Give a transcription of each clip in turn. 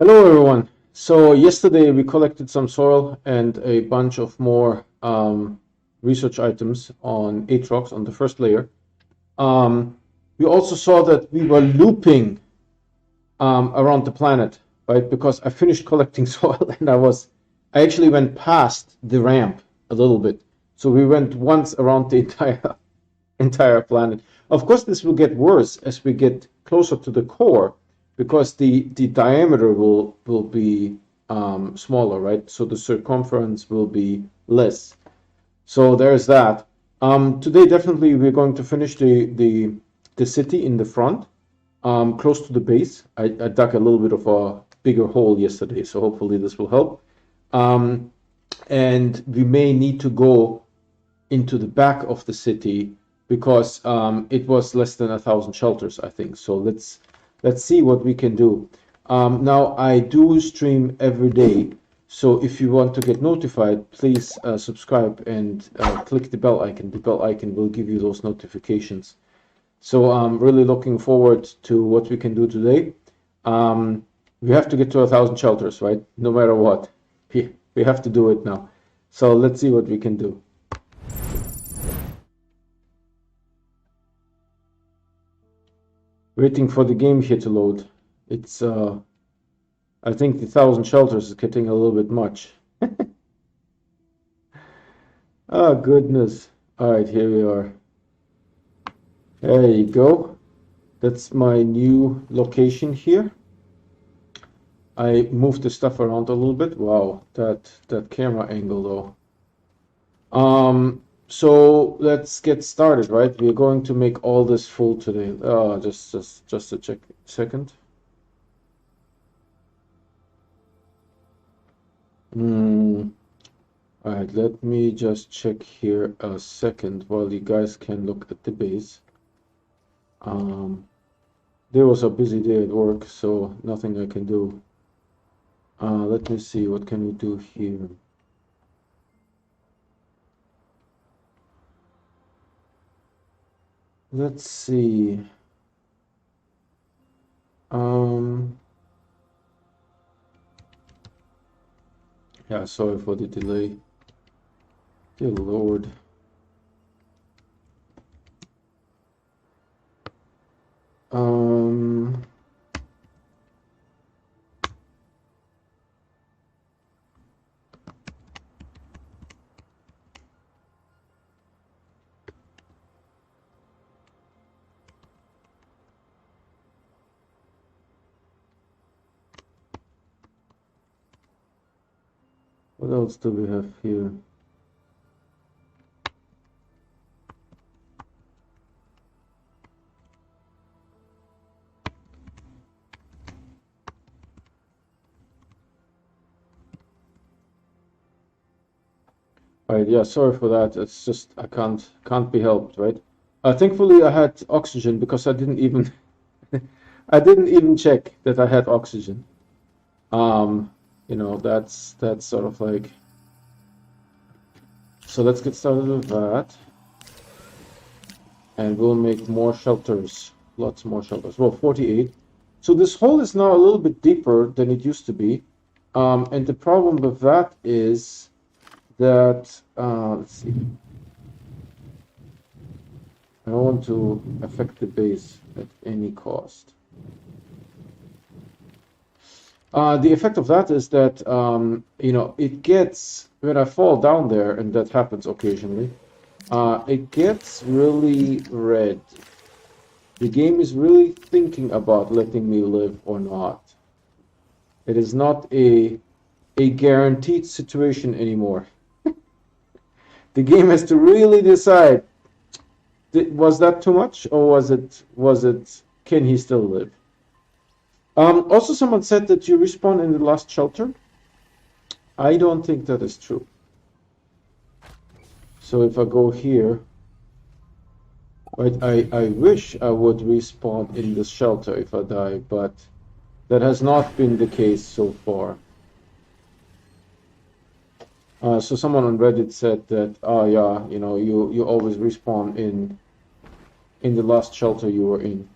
Hello everyone. So yesterday we collected some soil and a bunch of more research items on Atrox on the first layer. We also saw that we were looping around the planet, right? Because I finished collecting soil and I actually went past the ramp a little bit. So we went once around the entire planet. Of course, this will get worse as we get closer to the core because the diameter will be smaller, right? So the circumference will be less. So there's that. Today, definitely, we're going to finish the city in the front, close to the base. I dug a little bit of a bigger hole yesterday, so hopefully this will help. Um, and we may need to go into the back of the city because it was less than 1,000 shelters, I think. So let's see what we can do. Now I do stream every day, so if you want to get notified, please subscribe and click the bell icon. The bell icon will give you those notifications. So I'm really looking forward to what we can do today. We have to get to 1,000 shelters, right? No matter what. We have to do it now. So let's see what we can do. Waiting for the game here to load. It's I think the 1,000 shelters is getting a little bit much. Oh goodness. Alright, here we are. There you go. That's my new location here. I moved the stuff around a little bit. Wow, that camera angle though. So let's get started, right? We're going to make all this full today. Just a second. All right, let me just check here a second while you guys can look at the base. There was a busy day at work, so nothing I can do. Let me see, what can we do here? Let's see. Yeah, sorry for the delay. Dear Lord. What else do we have here? Right, yeah, sorry for that. It's just I can't be helped, right? Thankfully I had oxygen because I didn't even I didn't even check that I had oxygen. You know, that's sort of like, so let's get started with that. And we'll make more shelters, lots more shelters. Well, 48. So this hole is now a little bit deeper than it used to be. And the problem with that is that, let's see. I don't want to affect the base at any cost. The effect of that is that, you know, it gets, when I fall down there, and that happens occasionally, it gets really red. The game is really thinking about letting me live or not. It is not a guaranteed situation anymore. The game has to really decide, was that too much, or was it can he still live? Also, someone said that you respawn in the last shelter. I don't think that is true. So if I go here, right, I wish I would respawn in the shelter if I die, but that has not been the case so far. So someone on Reddit said that, oh yeah, you know, you always respawn in the last shelter you were in.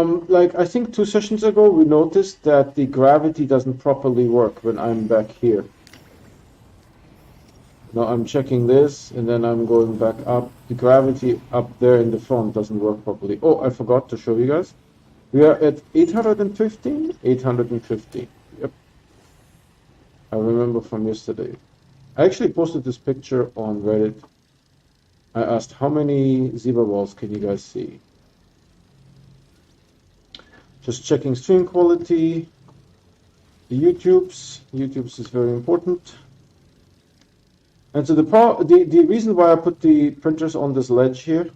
Like I think 2 sessions ago, we noticed that the gravity doesn't properly work when I'm back here. Now I'm checking this, and then I'm going back up. The gravity up there in the front doesn't work properly. Oh, I forgot to show you guys. We are at 815, 850. Yep, I remember from yesterday. I actually posted this picture on Reddit. I asked how many zebra balls can you guys see? Just checking stream quality. YouTube's is very important. And so the reason why I put the printers on this ledge here,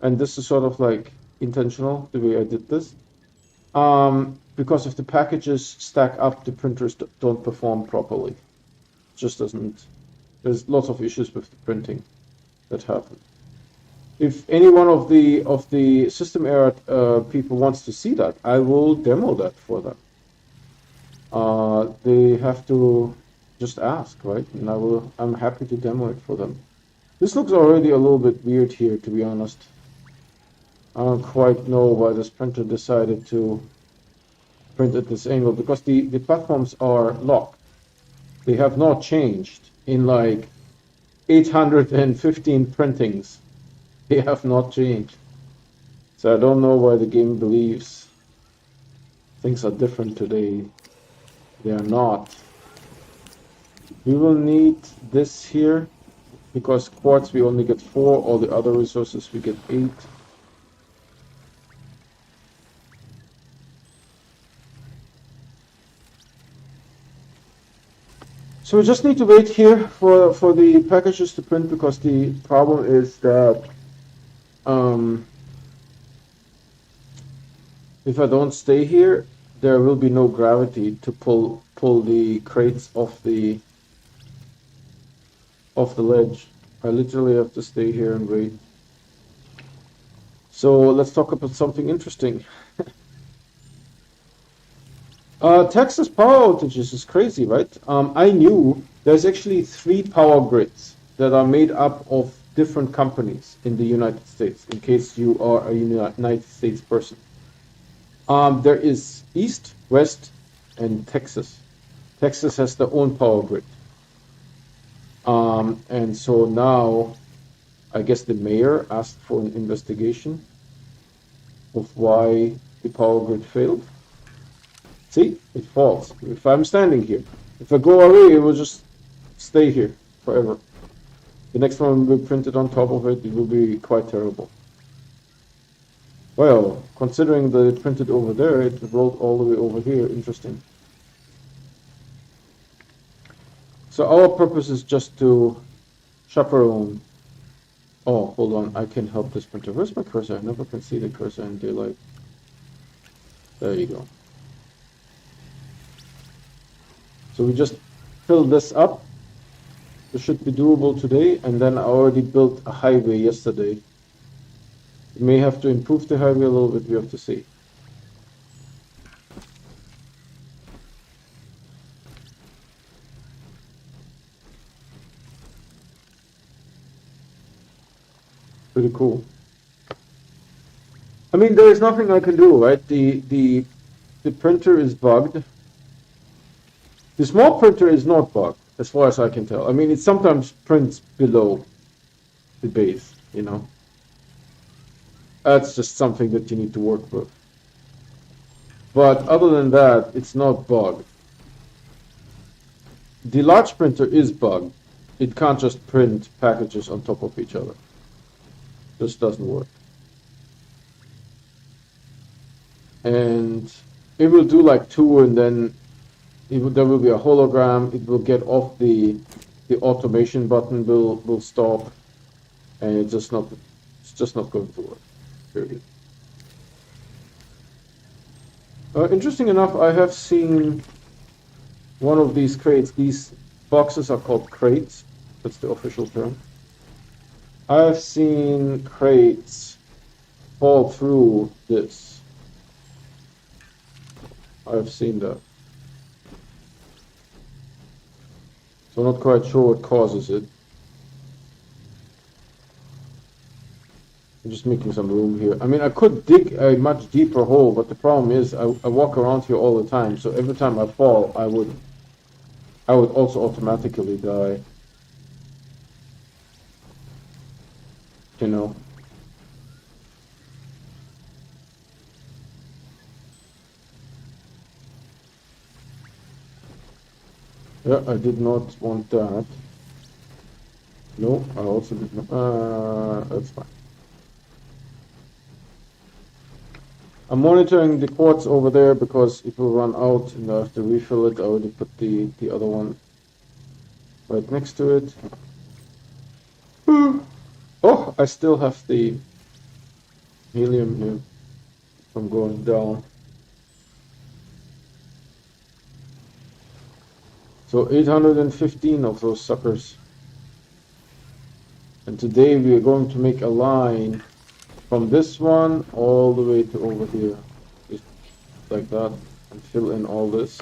and this is sort of like intentional the way I did this, because if the packages stack up, the printers don't perform properly. It just doesn't. There's lots of issues with the printing that happen. If any one of the system era people wants to see that, I will demo that for them. They have to just ask, right? And I'm happy to demo it for them. This looks already a little bit weird here, to be honest. I don't quite know why this printer decided to print at this angle, because the platforms are locked. They have not changed in like 815 printings. They have not changed. So I don't know why the game believes things are different today. They are not. We will need this here, because quartz we only get 4, all the other resources we get 8. So we just need to wait here for the packages to print, because the problem is that if I don't stay here, there will be no gravity to pull the crates off the ledge. I literally have to stay here and wait. So let's talk about something interesting. Texas power outages is crazy, right? I knew there's actually 3 power grids that are made up of different companies in the United States, in case you are a United States person. There is East, West, and Texas. Texas has their own power grid. And so now, I guess the mayor asked for an investigation of why the power grid failed. See, it falls. If I'm standing here, if I go away, it will just stay here forever. The next one will be printed on top of it. It will be quite terrible. Well, considering that it printed over there, it rolled all the way over here. Interesting. So our purpose is just to chaperone. Oh, hold on. I can help this printer. Where's my cursor? I never can see the cursor in daylight. There you go. So we just filled this up. This should be doable today. And then I already built a highway yesterday. We may have to improve the highway a little bit. We have to see. Pretty cool. I mean, there is nothing I can do, right? The printer is bugged. The small printer is not bugged, as far as I can tell. I mean, it sometimes prints below the base, you know. That's just something that you need to work with. But other than that, it's not bugged. The large printer is bugged. It can't just print packages on top of each other. Just doesn't work. And it will do like 2, and then there will be a hologram. It will get off the automation button will stop, and it's just not going to work. Period. Interesting enough, I have seen one of these crates. These boxes are called crates. That's the official term. I've seen crates fall through this. I've seen that. So I'm not quite sure what causes it. I'm just making some room here. I mean, I could dig a much deeper hole, but the problem is I walk around here all the time, so every time I fall, I would also automatically die, you know. Yeah, I did not want that. No, I also did not. That's fine. I'm monitoring the quartz over there because it will run out and I have to refill it. I already put the other one right next to it. Oh, I still have the helium here from going down. So 815 of those suckers. And today we are going to make a line from this one all the way to over here. Just like that. And fill in all this.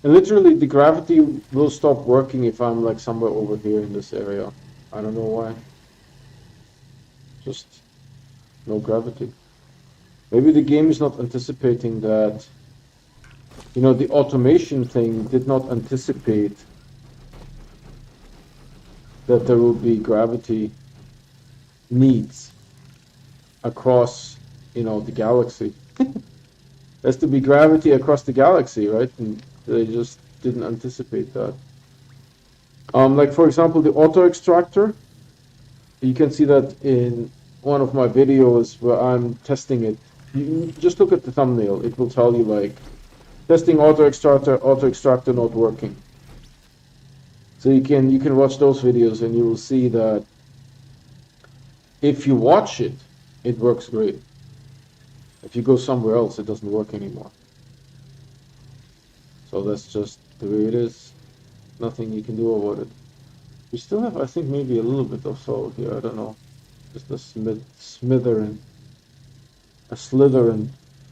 And literally the gravity will stop working if I'm like somewhere over here in this area. I don't know why. Just no gravity. Maybe the game is not anticipating that, you know, the automation thing did not anticipate that there will be gravity needs across, you know, the galaxy. There's to be gravity across the galaxy, right? And they just didn't anticipate that. Like for example, the auto extractor. You can see that in one of my videos where I'm testing it. You just look at the thumbnail. It will tell you like testing auto extractor not working. So you can watch those videos and you will see that if you watch it, it works great. If you go somewhere else, it doesn't work anymore. So that's just the way it is. Nothing you can do about it. We still have, I think, maybe a little bit of soil here. I don't know. Just a slitherin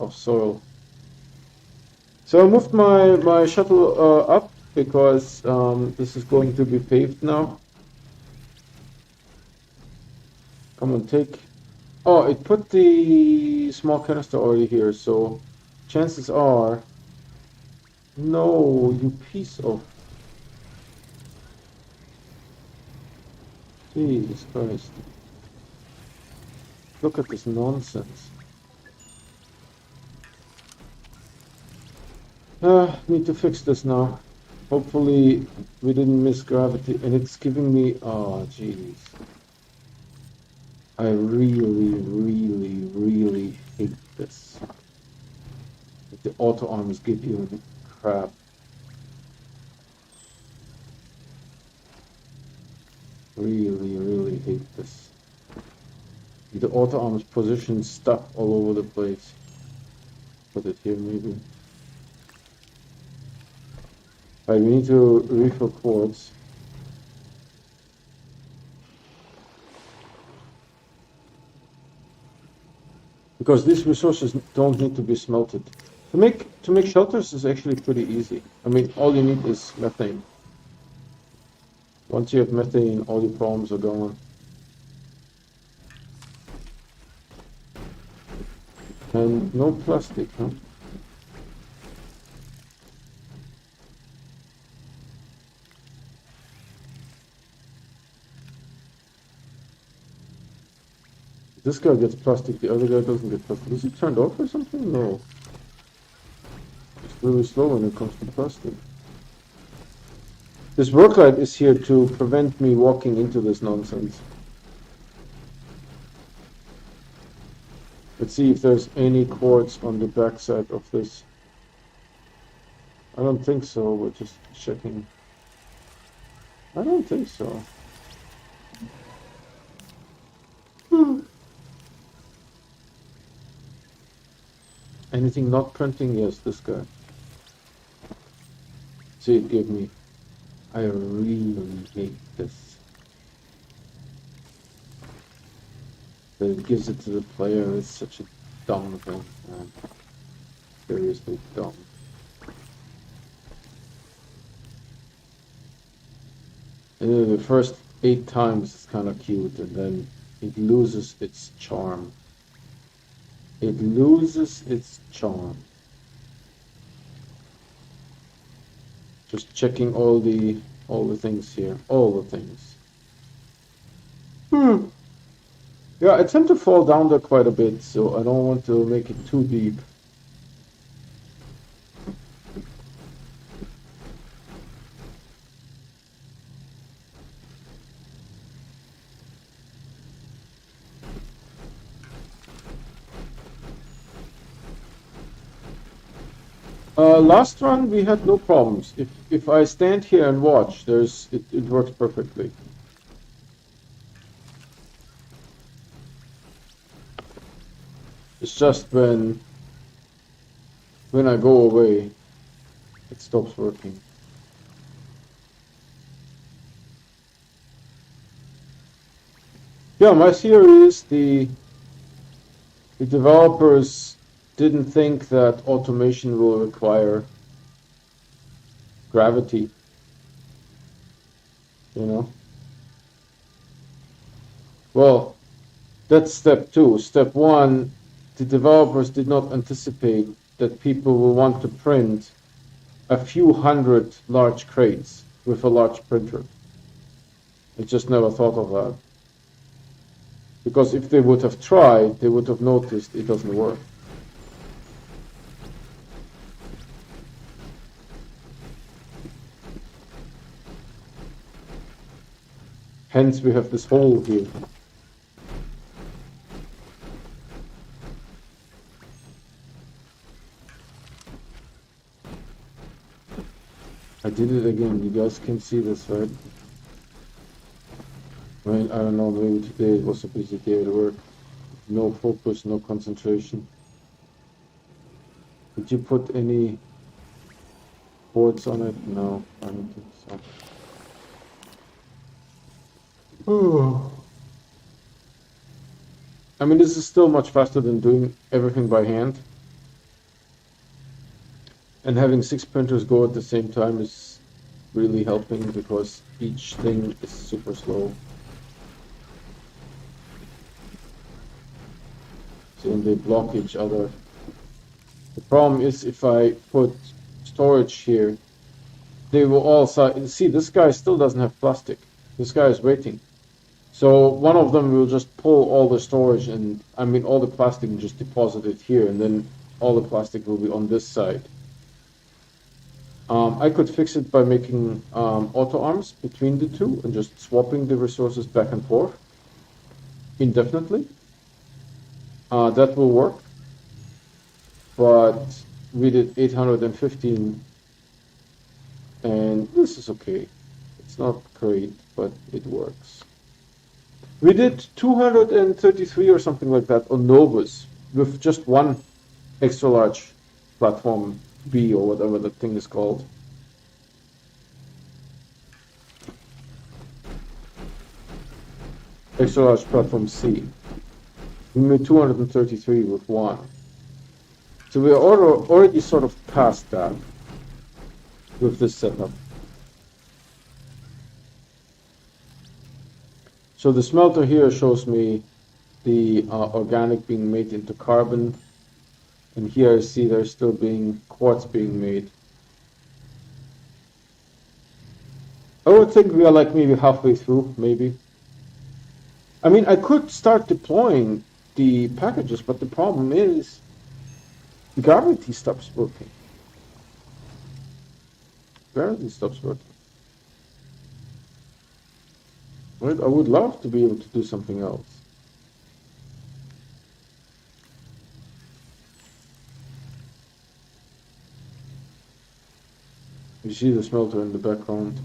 of soil. So I moved my shuttle up because this is going to be paved now. Come on, take. Oh, it put the small canister already here, so chances are. No, you piece of. Jesus Christ. Look at this nonsense. Need to fix this now. Hopefully we didn't miss gravity, and it's giving me. Oh, jeez. I really, really, really hate this. The auto arms give you crap. Really, really hate this. The auto arms position stuff all over the place. Put it here maybe. Alright, we need to refill quartz. Because these resources don't need to be smelted. To make shelters is actually pretty easy. I mean, all you need is methane. Once you have methane, all your problems are gone. And no plastic, huh? This guy gets plastic, the other guy doesn't get plastic. Is he turned off or something? No. It's really slow when it comes to plastic. This work light is here to prevent me walking into this nonsense. Let's see if there's any quartz on the backside of this. I don't think so, we're just checking. I don't think so. Anything not printing? Yes, this guy. See, it gave me. I really hate this. That it gives it to the player. It's such a dumb thing, man. Seriously dumb. And then the first 8 times it's kind of cute, and then it loses its charm. It loses its charm. Just checking all the things here. All the things. Yeah, I tend to fall down there quite a bit, so I don't want to make it too deep. Last run we had no problems. If I stand here and watch, it works perfectly. It's just when I go away, it stops working. Yeah, my theory is the developers didn't think that automation will require gravity, you know? Well, that's step two. Step one, the developers did not anticipate that people will want to print a few hundred large crates with a large printer. They just never thought of that. Because if they would have tried, they would have noticed it doesn't work. Hence we have this hole here. I did it again. You guys can see this, right? I mean, I don't know, maybe today it was a busy day at work. No focus, no concentration. Did you put any boards on it? No, I don't think so. Oh. I mean, this is still much faster than doing everything by hand. And having 6 printers go at the same time is really helping because each thing is super slow. So when they block each other. The problem is if I put storage here, they will all see this guy still doesn't have plastic. This guy is waiting. So one of them will just pull all the storage and I mean all the plastic and just deposit it here, and then all the plastic will be on this side. I could fix it by making auto arms between the two and just swapping the resources back and forth indefinitely. That will work, but we did 815 and this is okay. It's not great, but it works. We did 233 or something like that on Novus with just one extra large platform B or whatever that thing is called. Extra large platform C. We made 233 with one. So we are already sort of past that with this setup. So the smelter here shows me the organic being made into carbon. And here I see there's still being quartz being made. I would think we are like maybe halfway through, maybe. I mean, I could start deploying the packages, but the problem is gravity stops working. Gravity stops working. Right? I would love to be able to do something else. You see the smelter in the background.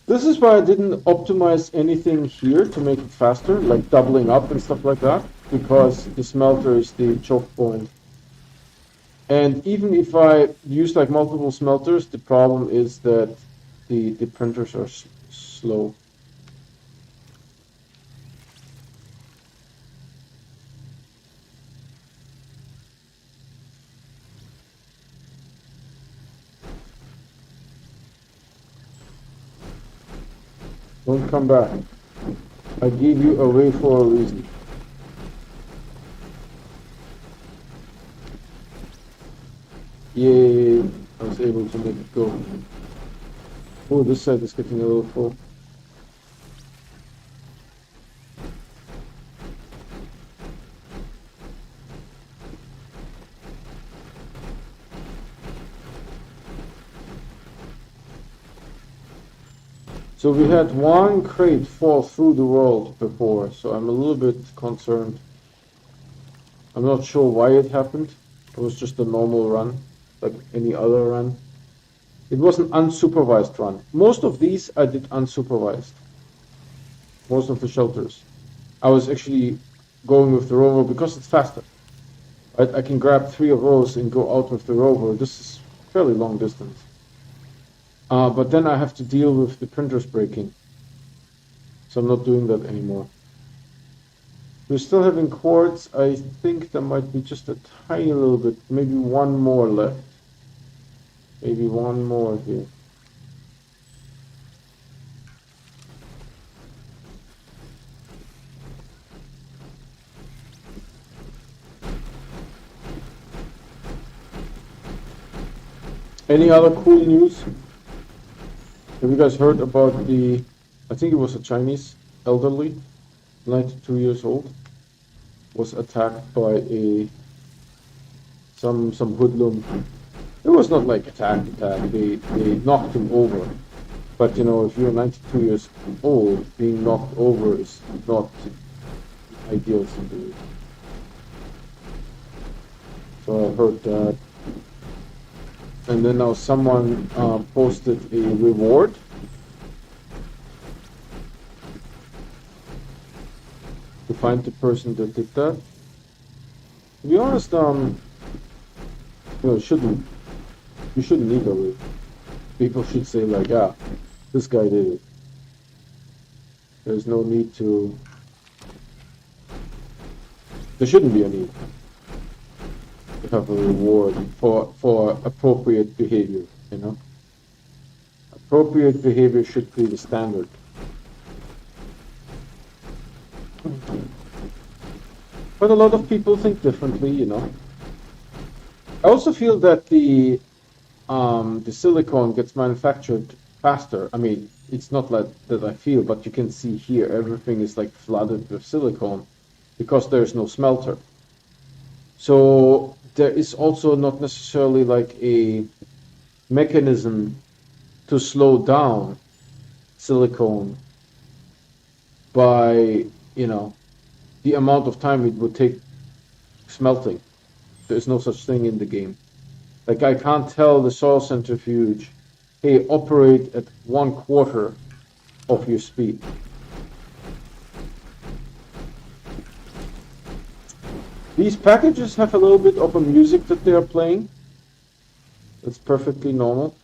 This is why I didn't optimize anything here to make it faster, like doubling up and stuff like that, because the smelter is the choke point. And even if I use like multiple smelters, the problem is that the printers are slow. Don't come back. I gave you away for a reason. Yay! I was able to make it go. Oh, this side is getting a little full. So we had one crate fall through the world before, so I'm a little bit concerned. I'm not sure why it happened. It was just a normal run, like any other run. It was an unsupervised run. Most of these I did unsupervised. Most of the shelters. I was actually going with the rover because it's faster. I can grab 3 of those and go out with the rover. This is fairly long distance. But then I have to deal with the printers breaking. So I'm not doing that anymore. We're still having quartz. I think there might be just a tiny little bit, maybe one more left. Maybe one more here. Any other cool news? Have you guys heard about I think it was a Chinese elderly, 92 years old, was attacked by some hoodlum. It was not like attack. They knocked him over. But you know, if you're 92 years old, being knocked over is not the ideal thing to do. So I heard that. And then now someone posted a reward. To find the person that did that. To be honest, you know, you shouldn't need a reward. People should say like, yeah, this guy did it. There's no need to. There shouldn't be a need to have a reward for appropriate behavior, you know. Appropriate behavior should be the standard. But a lot of people think differently, you know. I also feel that the silicone gets manufactured faster. I mean, it's not like that I feel, but you can see here everything is like flooded with silicone because there's no smelter. So there is also not necessarily like a mechanism to slow down silicone by, you know, the amount of time it would take smelting. There's no such thing in the game. Like I can't tell the soil centrifuge, hey, operate at 1/4 of your speed. These packages have a little bit of a music that they are playing. That's perfectly normal.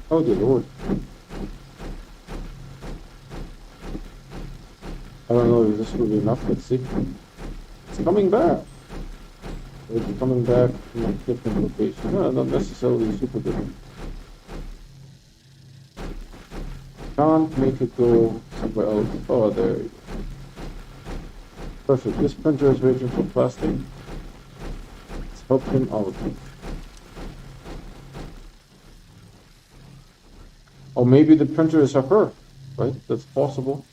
Oh dear Lord. I don't know if this will be enough. Let's see. It's coming back. It's coming back from a different location. No, not necessarily super different. Can't make it go somewhere else. Oh, there you go. Perfect. This printer is waiting for plastic. Let's help him out. Or maybe the printer is a her, right? That's possible.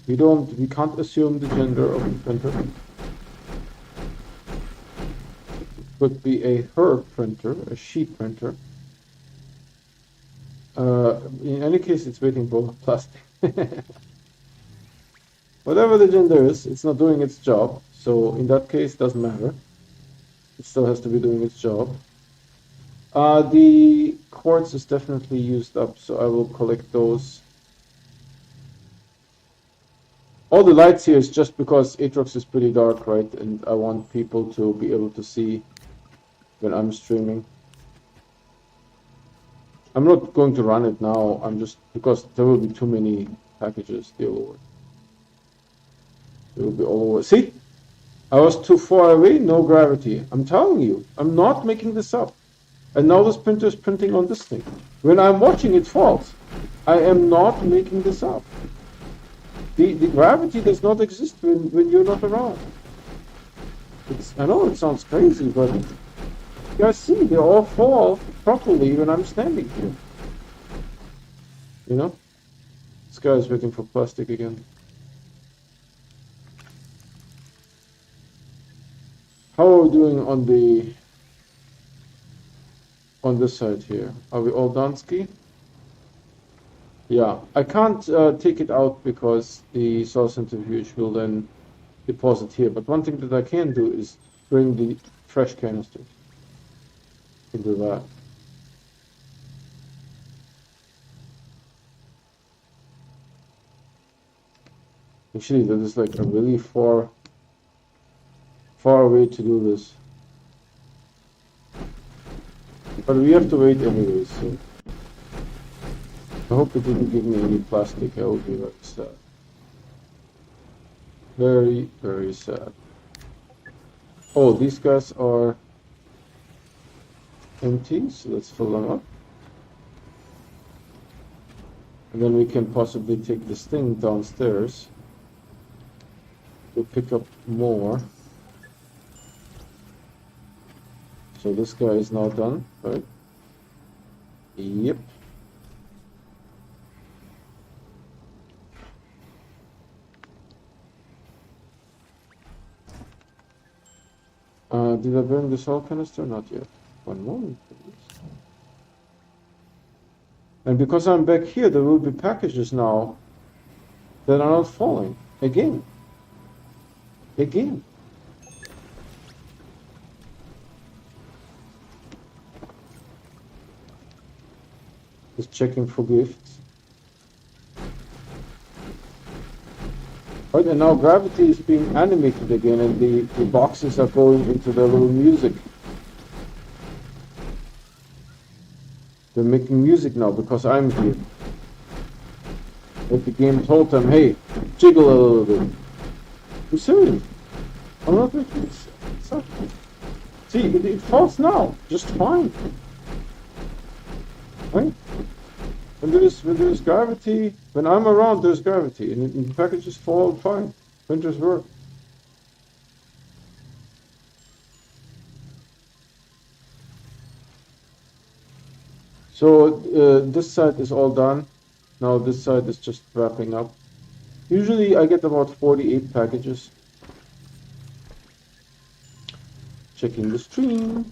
We can't assume the gender of the printer. It could be a her printer, a she printer. In any case, it's waiting for plastic. Whatever the gender is, it's not doing its job. So in that case, it doesn't matter. It still has to be doing its job. The quartz is definitely used up, so I will collect those. All the lights here is just because Atrox is pretty dark, right? And I want people to be able to see when I'm streaming. I'm not going to run it now. I'm just because there will be too many packages deal with. It will be all over. See? I was too far away, no gravity. I'm telling you, I'm not making this up. And now this printer is printing on this thing. When I'm watching it falls, I am not making this up. The gravity does not exist when you're not around. I know it sounds crazy, but you guys see, they all fall properly when I'm standing here. You know? This guy is waiting for plastic again. How are we doing on this side here? Are we all done, Ski? Yeah, I can't take it out because the soil centrifuge will then deposit here. But one thing that I can do is bring the fresh canisters into that. Actually, that is like a really far away to do this. But we have to wait anyways, so I hope it didn't give me any plastic. I would be very sad. Very, very sad. Oh, these guys are empty, so let's fill them up. And then we can possibly take this thing downstairs to pick up more. So this guy is now done, right? Yep. Did I burn the salt canister? Not yet. One moment, please. And because I'm back here, there will be packages now that are not falling. Again. Again. Just checking for gifts. Right, and now gravity is being animated again, and the boxes are going into their little music. They're making music now because I'm here. Like the game told them, hey, jiggle a little bit. I'm serious. I'm not making this up. See, it falls now, just fine. Right? When there's gravity, when I'm around, there's gravity, and the packages fall fine. Printers work. So this side is all done. Now this side is just wrapping up. Usually I get about 48 packages. Checking the stream.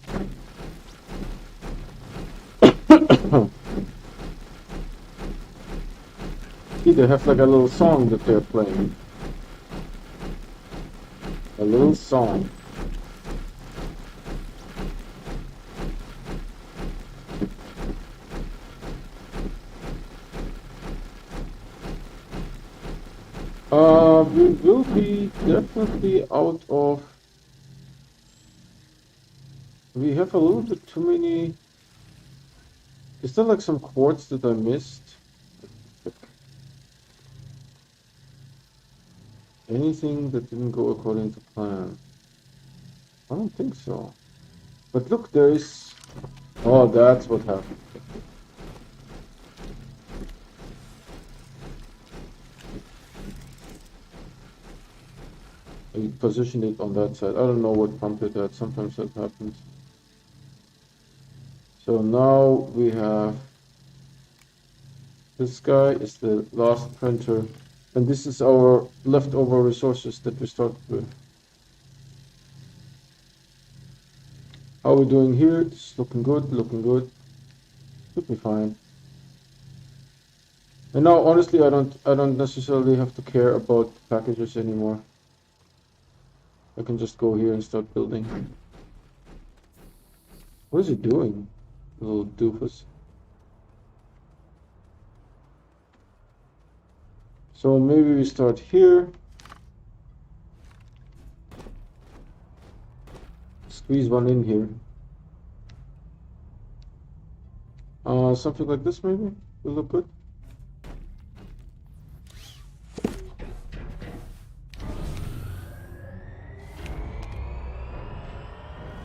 See, they have like a little song that they're playing. A little song. We will be definitely out of... We have a little bit too many... Is there like some quartz that I missed? Anything that didn't go according to plan? I don't think so. But look, there is... Oh, that's what happened. I positioned it on that side. I don't know what prompted that. Sometimes that happens. So now we have... This guy is the last printer. And this is our leftover resources that we started with. How are we doing here? It's looking good, looking good. Should be fine. And now, honestly, I don't necessarily have to care about packages anymore. I can just go here and start building. What is he doing, little doofus? So maybe we start here. Squeeze one in here. Something like this maybe will look good.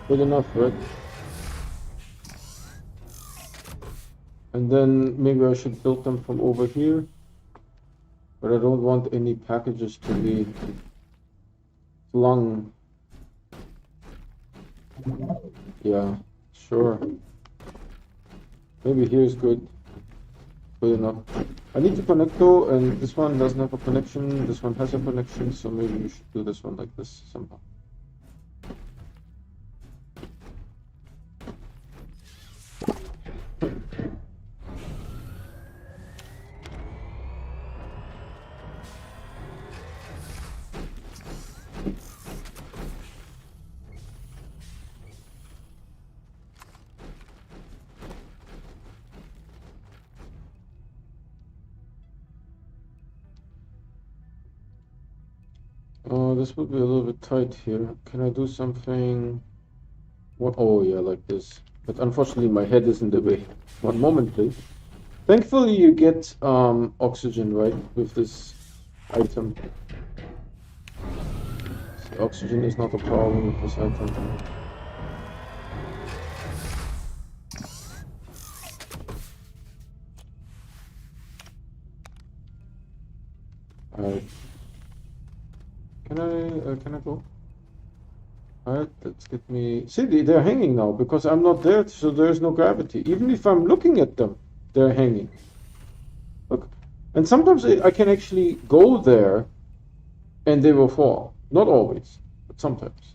Good enough, right? And then maybe I should build them from over here. But I don't want any packages to be flung. Yeah, sure. Maybe here's good. Good enough. I need to connect though, and this one doesn't have a connection. This one has a connection, so maybe we should do this one like this somehow. This would be a little bit tight here. Can I do something? What? Oh yeah, like this. But unfortunately, my head is in the way. One moment, please. Thankfully, you get oxygen, right, with this item. So oxygen is not a problem with this item. Alright. Can I go? Alright, let's get me... See, they're hanging now, because I'm not there, so there's no gravity. Even if I'm looking at them, they're hanging. Look. And sometimes I can actually go there, and they will fall. Not always, but sometimes.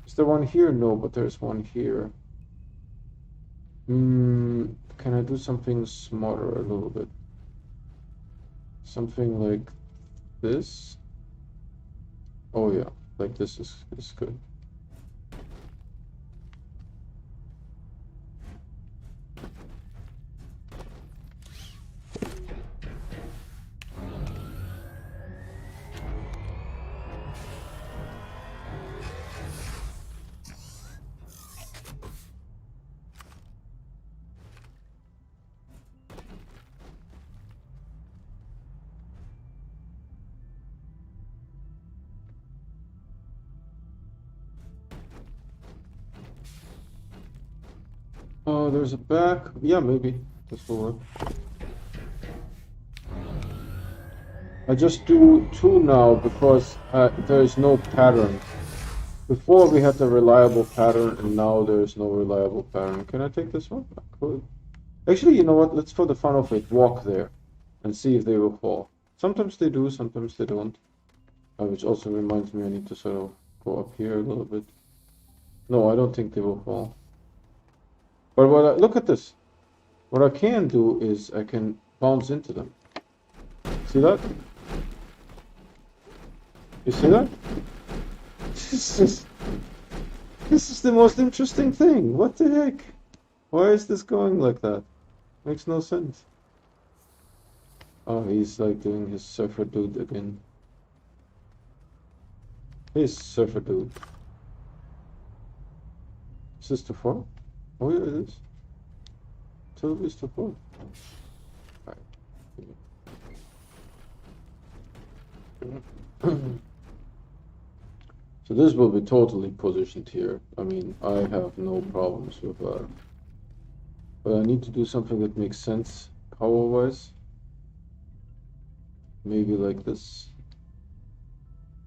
Is there one here? No, but there's one here. Can I do something smarter a little bit? Something like this? Oh yeah, like this is good. Oh, there's a back. Yeah, maybe this will work. I just do two now because there is no pattern. Before we had a reliable pattern, and now there is no reliable pattern. Can I take this one? I could. Actually, you know what? Let's, for the fun of it, walk there and see if they will fall. Sometimes they do, sometimes they don't. Which also reminds me I need to sort of go up here a little bit. No, I don't think they will fall. But look at this. What I can do is I can bounce into them. See that? You see that? This is the most interesting thing. What the heck? Why is this going like that? Makes no sense. Oh, he's like doing his surfer dude again. Hey, surfer dude. Is this too far? Oh yeah, it is. Totally is too far. Alright. So this will be totally positioned here. I mean, I have no problems with that. But I need to do something that makes sense power-wise. Maybe like this.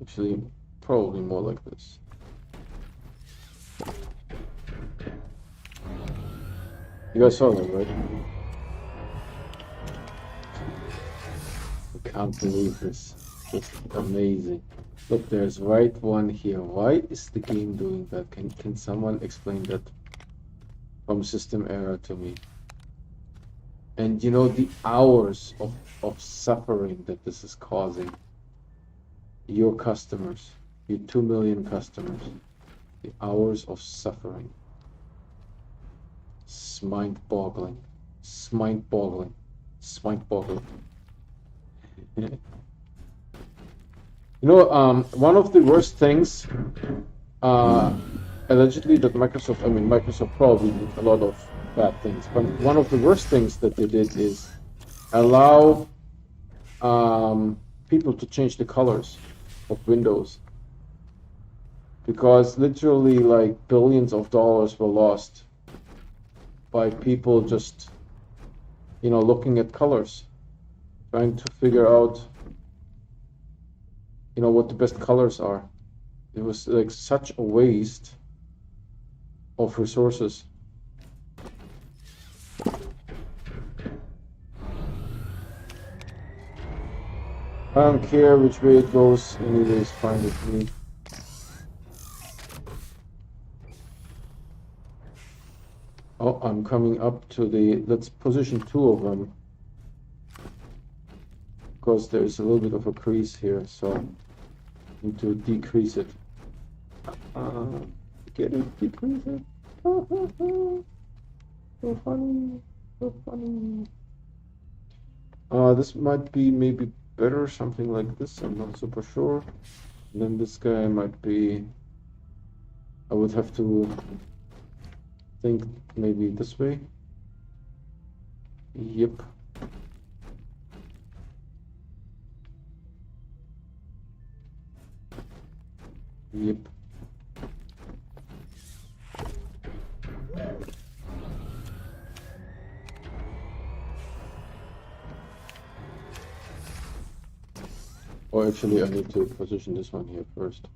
Actually, probably more like this. You guys saw that, right? I can't believe this. It's amazing. Look, there's right one here. Why is the game doing that? Can someone explain that from system error to me? And you know, the hours of suffering that this is causing your customers, your 2 million customers, the hours of suffering. It's mind-boggling. It's mind-boggling. It's mind-boggling. You know, one of the worst things, allegedly, that Microsoft probably did a lot of bad things, but one of the worst things that they did is allow people to change the colors of Windows. because literally like billions of dollars were lost by people just, you know, looking at colors, trying to figure out, you know, what the best colors are. It was like such a waste of resources. I don't care which way it goes, anyway, it's fine with me. Oh, I'm coming up to the, let's position 2 of them. Because there is a little bit of a crease here, so I need to decrease it. Get it, decrease it. So funny, so funny. This might be maybe better, something like this, I'm not super sure. And then this guy might be, I would have to think maybe this way. Yep. Yep. Or actually, I need to position this one here first.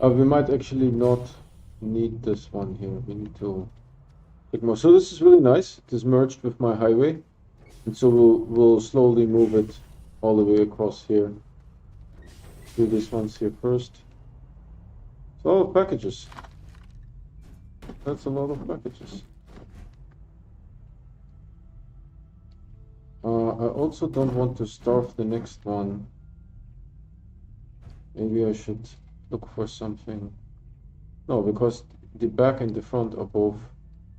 We might actually not need this one here. We need to take more. So this is really nice. It is merged with my highway, and so we'll slowly move it all the way across here. Do these ones here first. It's a lot of packages. That's a lot of packages. I also don't want to starve the next one. Maybe I should look for something. No, because the back and the front are both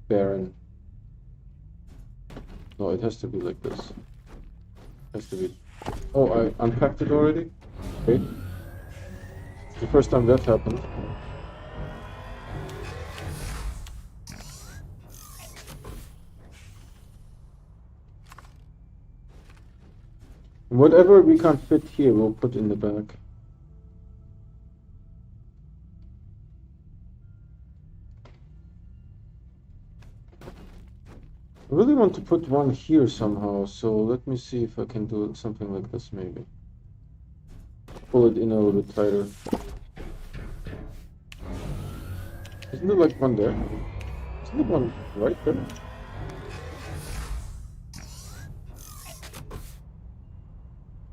barren. No, it has to be like this. It has to be. Oh, I unpacked it already? Okay. It's the first time that happened. Whatever we can't fit here, we'll put in the back. I really want to put one here somehow, so let me see if I can do something like this maybe. Pull it in a little bit tighter. Isn't there like one there? Isn't there one right there?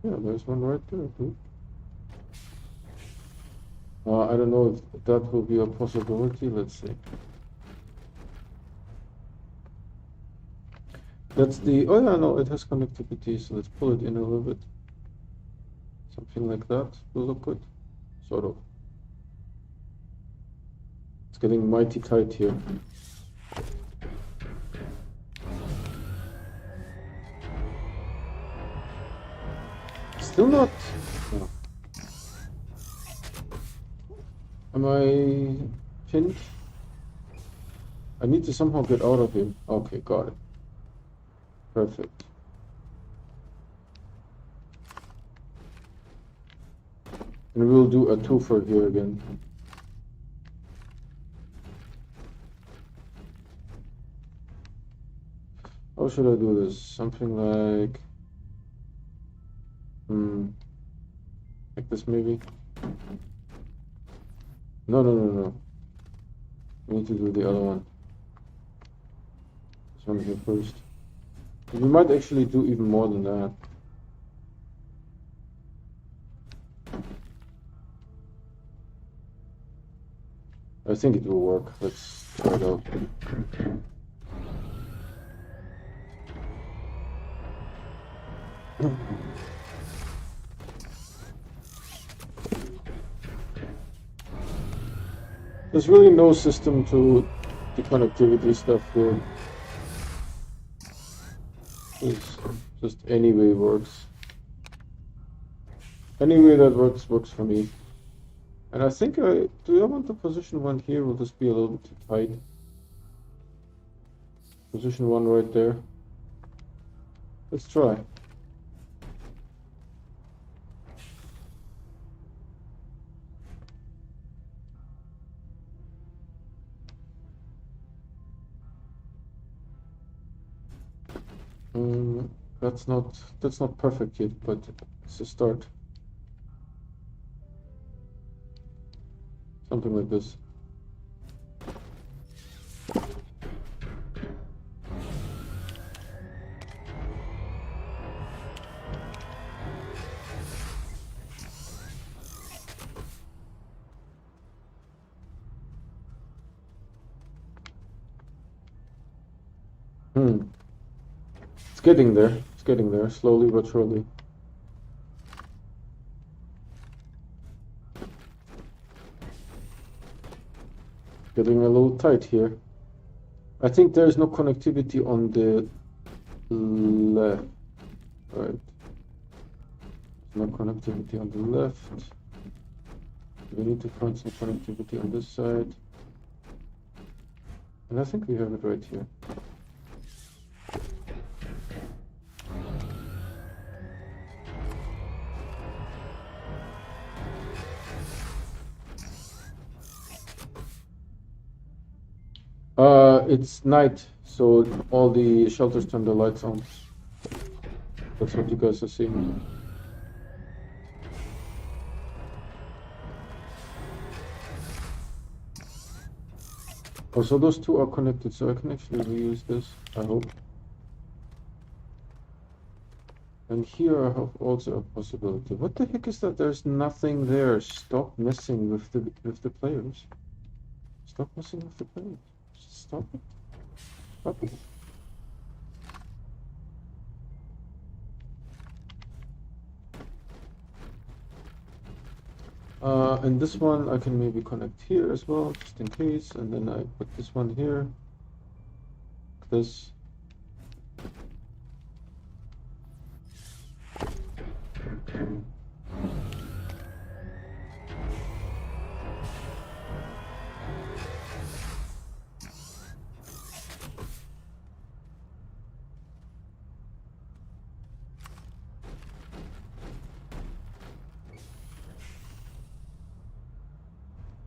Yeah, there's one right there too. I don't know if that will be a possibility. Let's see. That's the, oh yeah, no, it has connectivity, so let's pull it in a little bit. Something like that will look good, sort of. It's getting mighty tight here. Still not, no. Am I pinned? I need to somehow get out of him. Okay, got it. Perfect. And we'll do a twofer here again. How should I do this? Something like this maybe? No. We need to do the other one. This one here first. We might actually do even more than that. I think it will work. Let's try it out. There's really no system to the connectivity stuff here. It's just any way works. Any way that works for me. And I think do I want to position one here? Will this be a little bit too tight? Position one right there. Let's try. That's not perfect yet, but it's a start. Something like this. It's getting there. It's getting there, slowly but surely. Getting a little tight here. I think there's no connectivity on the left. Right. No connectivity on the left. We need to find some connectivity on this side. And I think we have it right here. It's night, so all the shelters turn the lights on. That's what you guys are seeing. Oh, so those two are connected, so I can actually reuse this, I hope. And here I have also a possibility. What the heck is that? There's nothing there. Stop messing with the players. Stop messing with the players. Stop it. Stop it. And this one I can maybe connect here as well, just in case. And then I put this one here. This.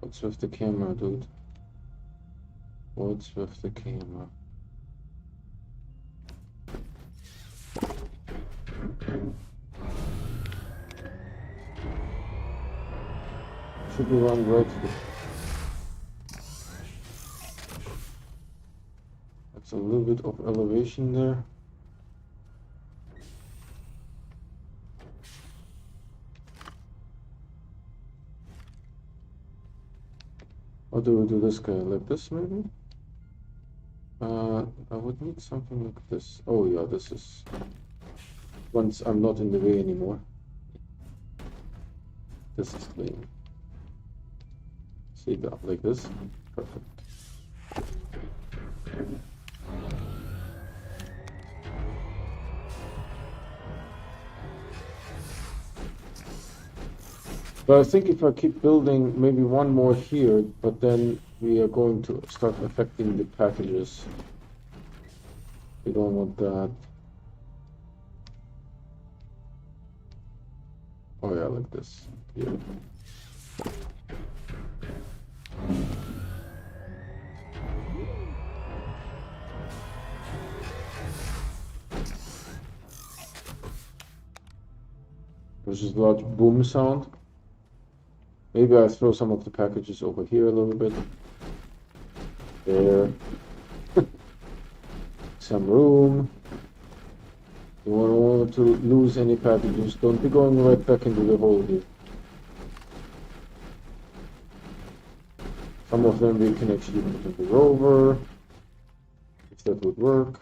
What's with the camera, dude? What's with the camera? Should be run right here. That's a little bit of elevation there. Or do we do this guy like this maybe? I would need something like this. Oh yeah, this is once I'm not in the way anymore. This is clean. See that like this? Perfect. But I think if I keep building maybe one more here, but then we are going to start affecting the packages. We don't want that. Oh yeah, like this. Yeah. There's just a large boom sound. Maybe I throw some of the packages over here a little bit. There. Some room. You don't want to lose any packages. Don't be going right back into the hole here. Some of them we can actually put in the rover, if that would work.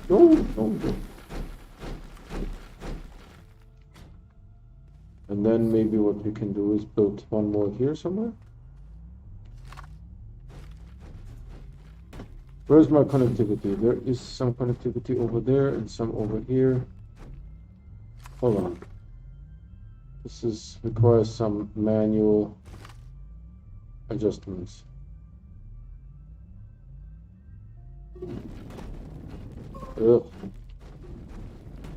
No. And then maybe what we can do is build one more here somewhere. Where's my connectivity? There is some connectivity over there and some over here. Hold on. This requires some manual adjustments. Ugh.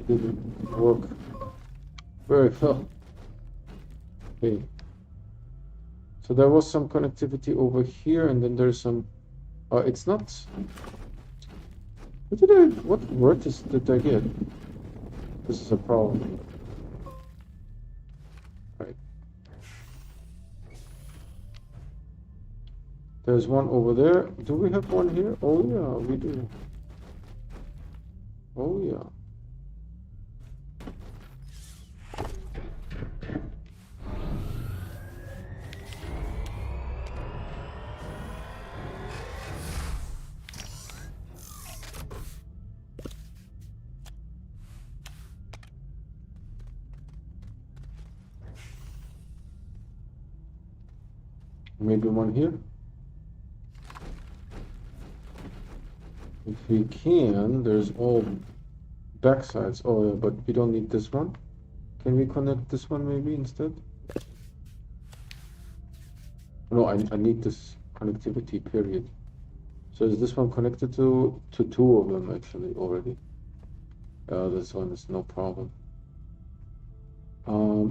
It didn't work very well. Okay. So there was some connectivity over here, and then there's some. It's not. What vertex did I get? This is a problem. Right. There's one over there. Do we have one here? Oh yeah, we do. Oh yeah. Maybe one here. If we can, there's all backsides. Oh yeah, but we don't need this one. Can we connect this one maybe instead? No, I need this connectivity, period. So is this one connected to two of them actually already? This one is no problem.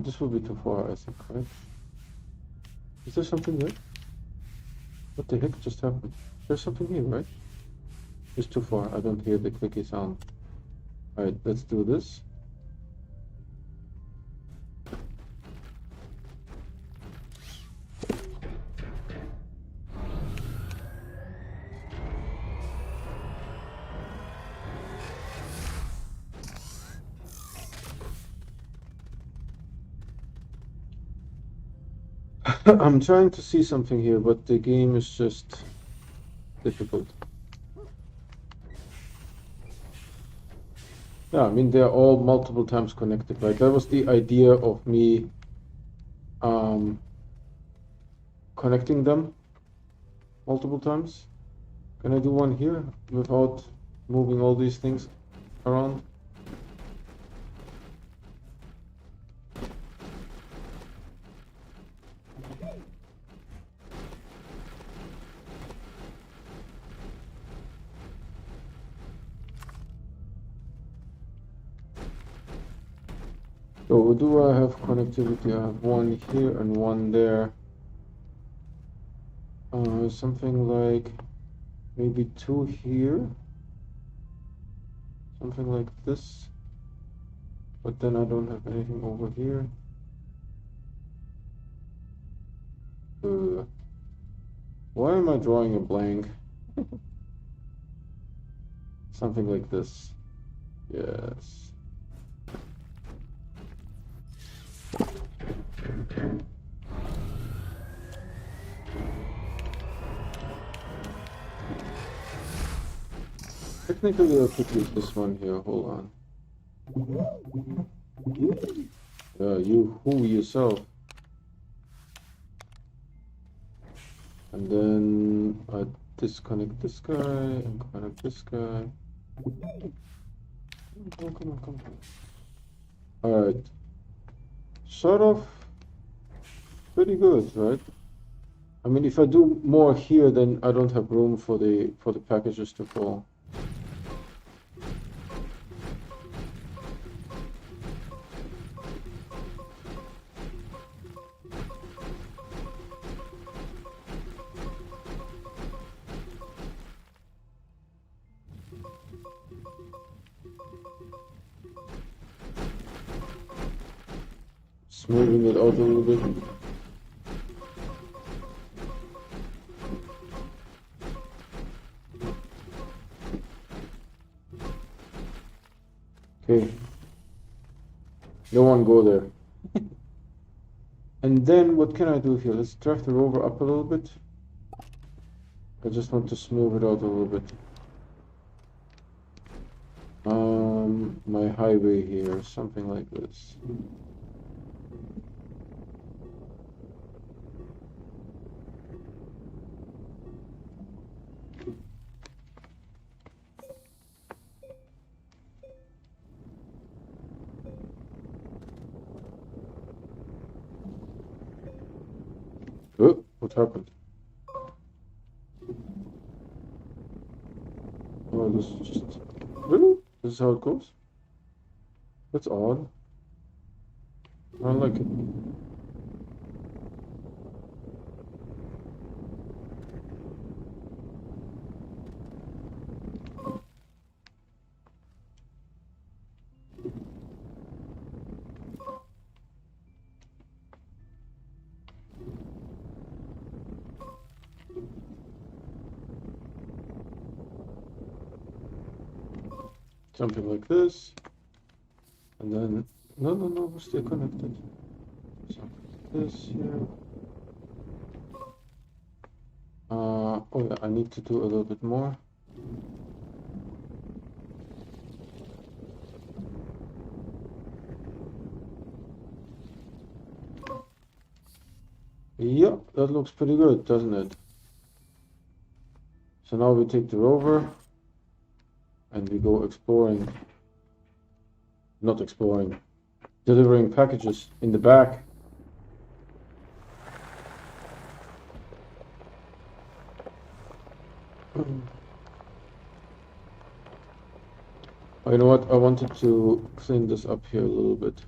This will be too far, I think, right? Is there something there? What the heck just happened? There's something here, right? It's too far. I don't hear the clicky sound. Alright, let's do this. I'm trying to see something here, but the game is just difficult. Yeah, I mean, they're all multiple times connected, right? That was the idea of me connecting them multiple times. Can I do one here without moving all these things around? So do I have connectivity? I have one here and one there. Something like maybe two here. Something like this. But then I don't have anything over here. Why am I drawing a blank? Something like this. Yes. Technically, I could use this one here. Hold on. You who yourself. And then I disconnect this guy and connect this guy. Come on. Alright. Sort of pretty good, right? I mean, if I do more here, then I don't have room for the packages to fall. Smoothing it out a little bit. Okay. No one go there. And then what can I do here? Let's drive the rover up a little bit. I just want to smooth it out a little bit. My highway here, something like this. What happened? Oh, this is just... Really? This is how it goes? That's odd. I don't like it. Something like this. And then... No, we're still connected. Something like this here. Oh yeah, I need to do a little bit more. Yeah, that looks pretty good, doesn't it? So now we take the rover and we go exploring. Not exploring. Delivering packages in the back. Oh, you know what? I wanted to clean this up here a little bit.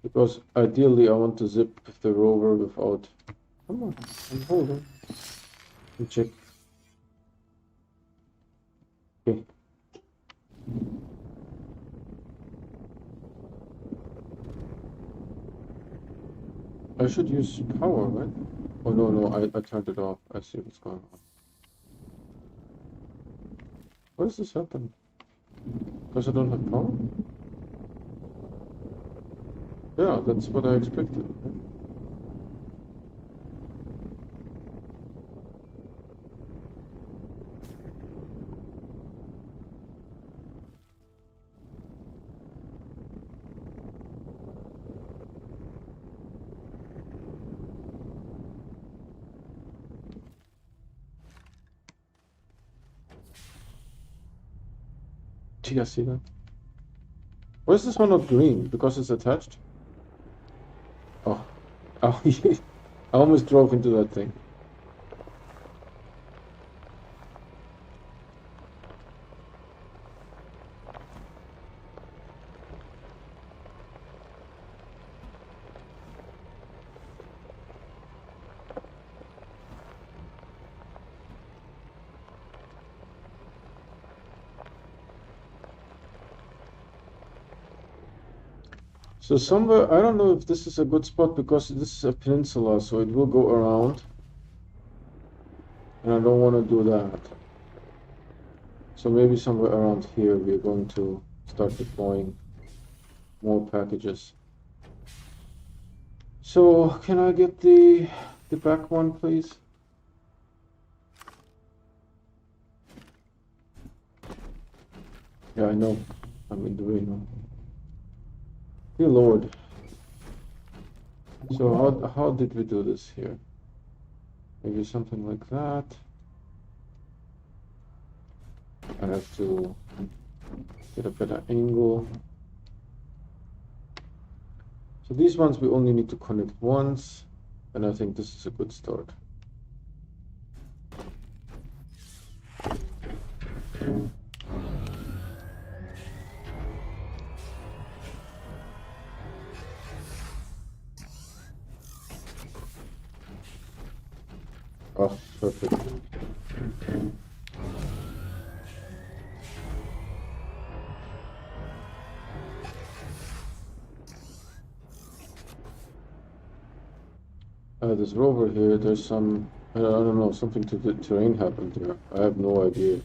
Because ideally I want to zip the rover without... Come on, I'm holding. Let me check. Okay. I should use power, right? Oh no, I turned it off. I see what's going on. Why does this happen? Because I don't have power? Yeah, that's what I expected. Do you guys see that? Why is this one not green? Because it's attached? Oh, oh I almost drove into that thing. So somewhere, I don't know if this is a good spot because this is a peninsula, so it will go around. And I don't want to do that. So maybe somewhere around here we're going to start deploying more packages. So can I get the back one, please? Yeah, I know. I'm in the way now. Dear Lord. So how did we do this here? Maybe something like that. I have to get a better angle. So these ones we only need to connect once, and I think this is a good start. Oh, perfect. This rover here, there's some, I don't know, something to the terrain happened there. I have no idea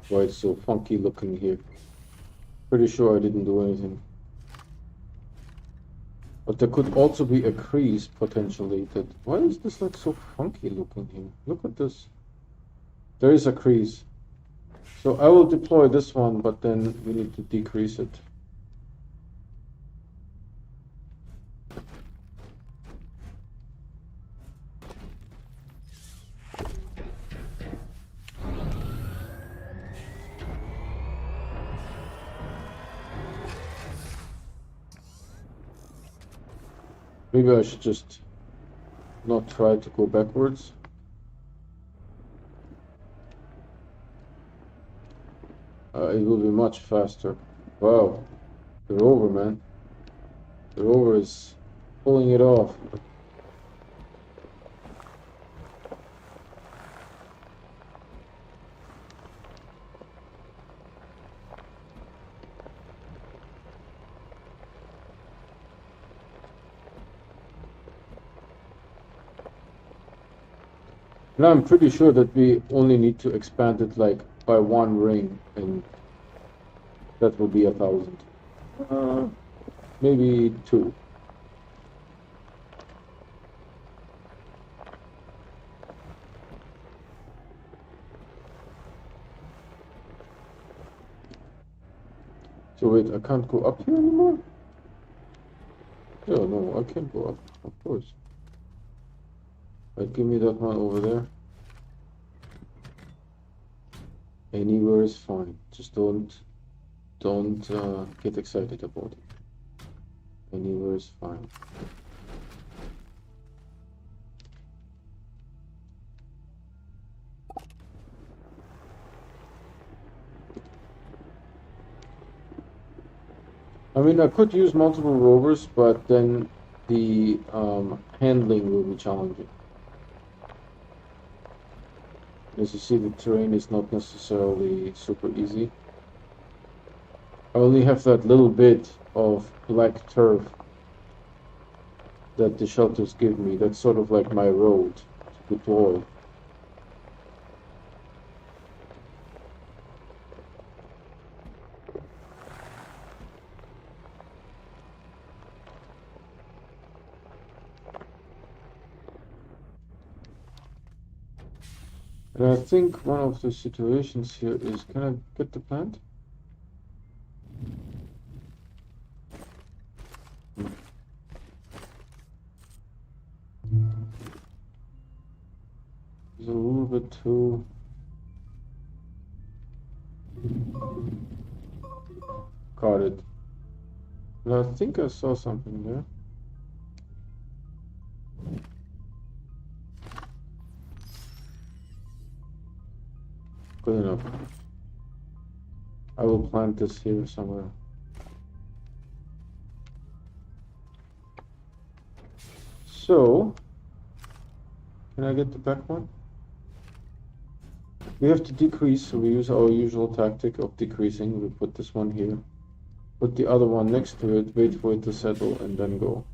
why it's so funky looking here. Pretty sure I didn't do anything. But there could also be a crease potentially that, why is this like so funky looking here? Look at this. There is a crease. So I will deploy this one, but then we need to decrease it. Maybe I should just not try to go backwards. It will be much faster. Wow, the rover, man. The rover is pulling it off. And I'm pretty sure that we only need to expand it like by one ring, and that will be 1,000. Maybe 2. So wait, I can't go up here anymore? Yeah, no, I can't go up, of course. Right, give me that one over there. Anywhere is fine. Just don't get excited about it. Anywhere is fine. I mean, I could use multiple rovers, but then the handling will be challenging. As you see, the terrain is not necessarily super easy. I only have that little bit of black turf that the shelters give me. That's sort of like my road to deploy. And I think one of the situations here is, can I get the plant? It's a little bit too... Got it. And I think I saw something there. Good enough. I will plant this here somewhere. So, can I get the back one? We have to decrease, so we use our usual tactic of decreasing. We put this one here, put the other one next to it, wait for it to settle, and then go.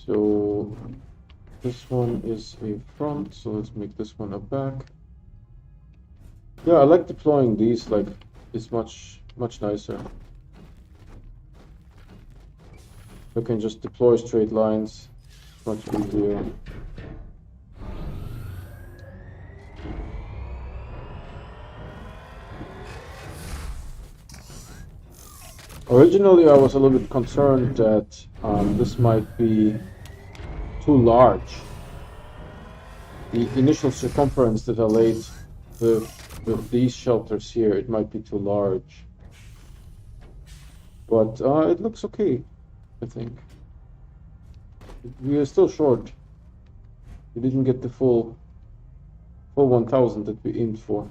So this one is a front, so let's make this one a back. Yeah, I like deploying these, like, it's much nicer. You can just deploy straight lines, much easier. Originally, I was a little bit concerned that this might be too large. The initial circumference that I laid with these shelters here, it might be too large. But it looks okay, I think. We are still short. We didn't get the full 1,000 that we aimed for.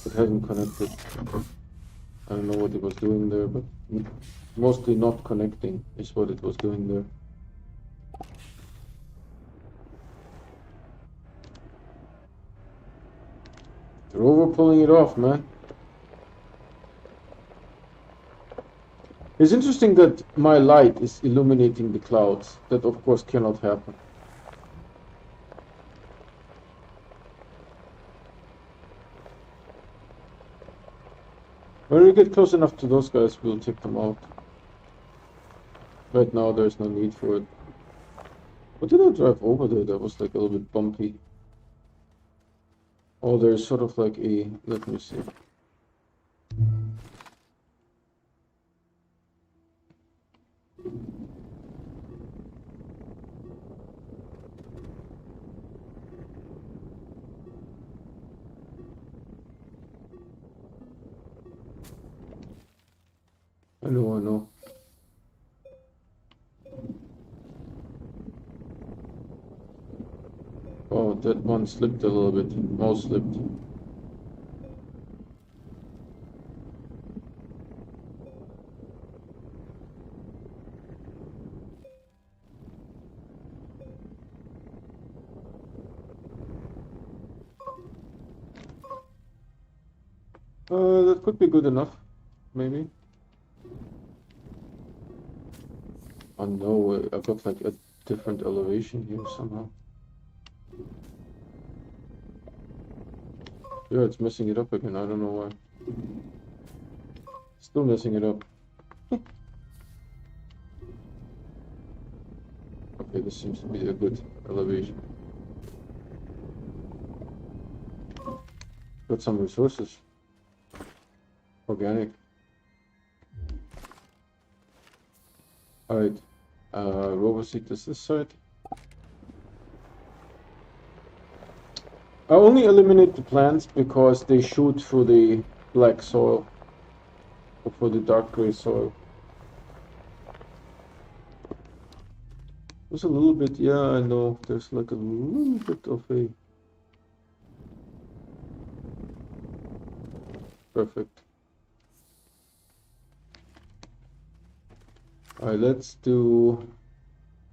It hasn't connected. I don't know what it was doing there, but mostly not connecting is what it was doing there. The rover pulling it off, man. It's interesting that my light is illuminating the clouds. That of course cannot happen. When we get close enough to those guys, we'll take them out. Right now, there's no need for it. What did I drive over there? That was like a little bit bumpy. Oh, there's sort of like a... Let me see. I know, I know. Oh, that one slipped a little bit. More slipped. That could be good enough, maybe. Oh no, I got like a different elevation here somehow. Yeah, it's messing it up again. I don't know why. Still messing it up. Okay, this seems to be a good elevation. Got some resources. Organic. Alright. Rover seed is this side. I only eliminate the plants because they shoot through the black soil. Or for the dark gray soil. There's a little bit, yeah, I know. There's like a little bit of a... Perfect. Alright, let's do...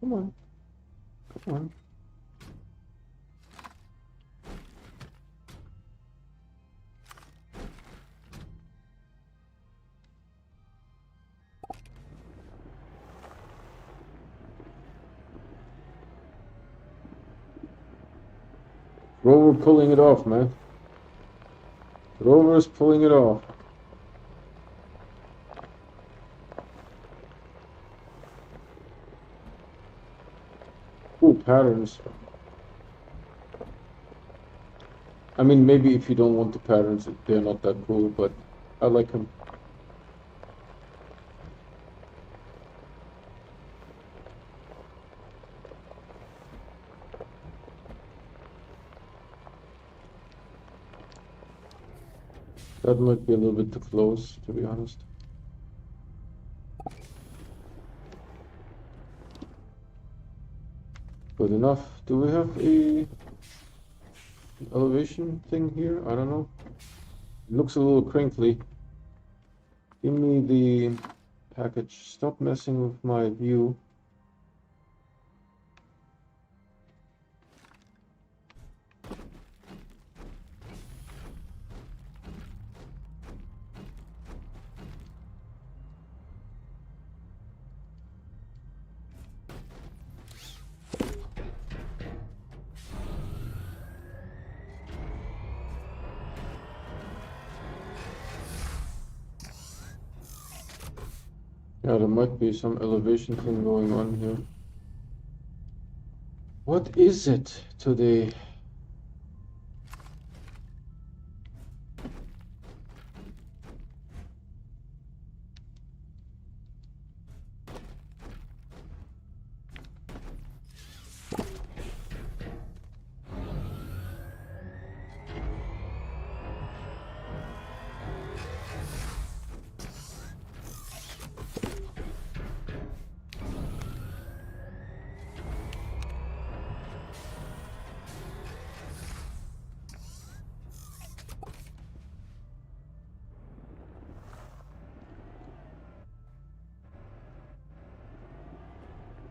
Come on. Come on. Rover pulling it off, man. Rover's pulling it off. Ooh, patterns. I mean, maybe if you don't want the patterns, they're not that cool, but I like them. That might be a little bit too close, to be honest. Good enough. Do we have a elevation thing here? I don't know. It looks a little crinkly. Give me the package. Stop messing with my view. Yeah, there might be some elevation thing going on here. What is it today?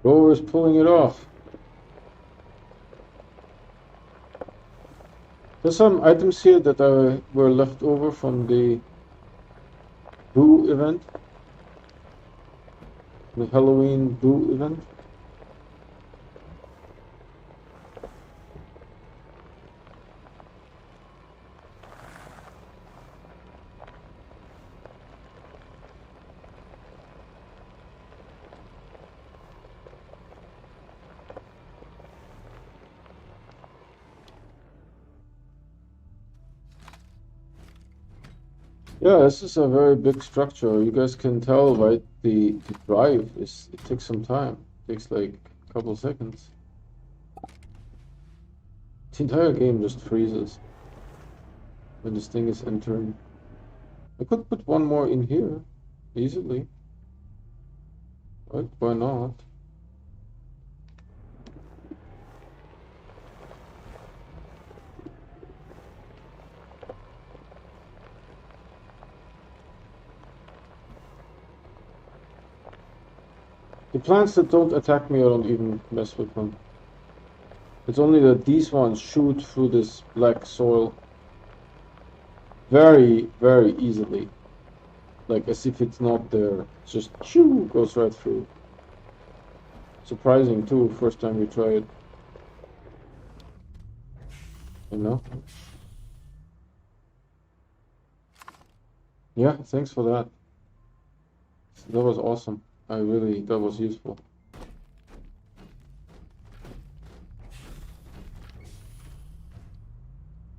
Rover is pulling it off. There's some items here that were left over from the Boo event. The Halloween Boo event. Yeah, this is a very big structure. You guys can tell, right? The drive it takes some time. It takes like a couple seconds. The entire game just freezes when this thing is entering. I could put one more in here easily. Right? Why not? The plants that don't attack me, I don't even mess with them. It's only that these ones shoot through this black soil very, very easily. Like as if it's not there. It's just shoo, goes right through. Surprising too, first time we try it. You know? Yeah, thanks for that. That was awesome. That was useful.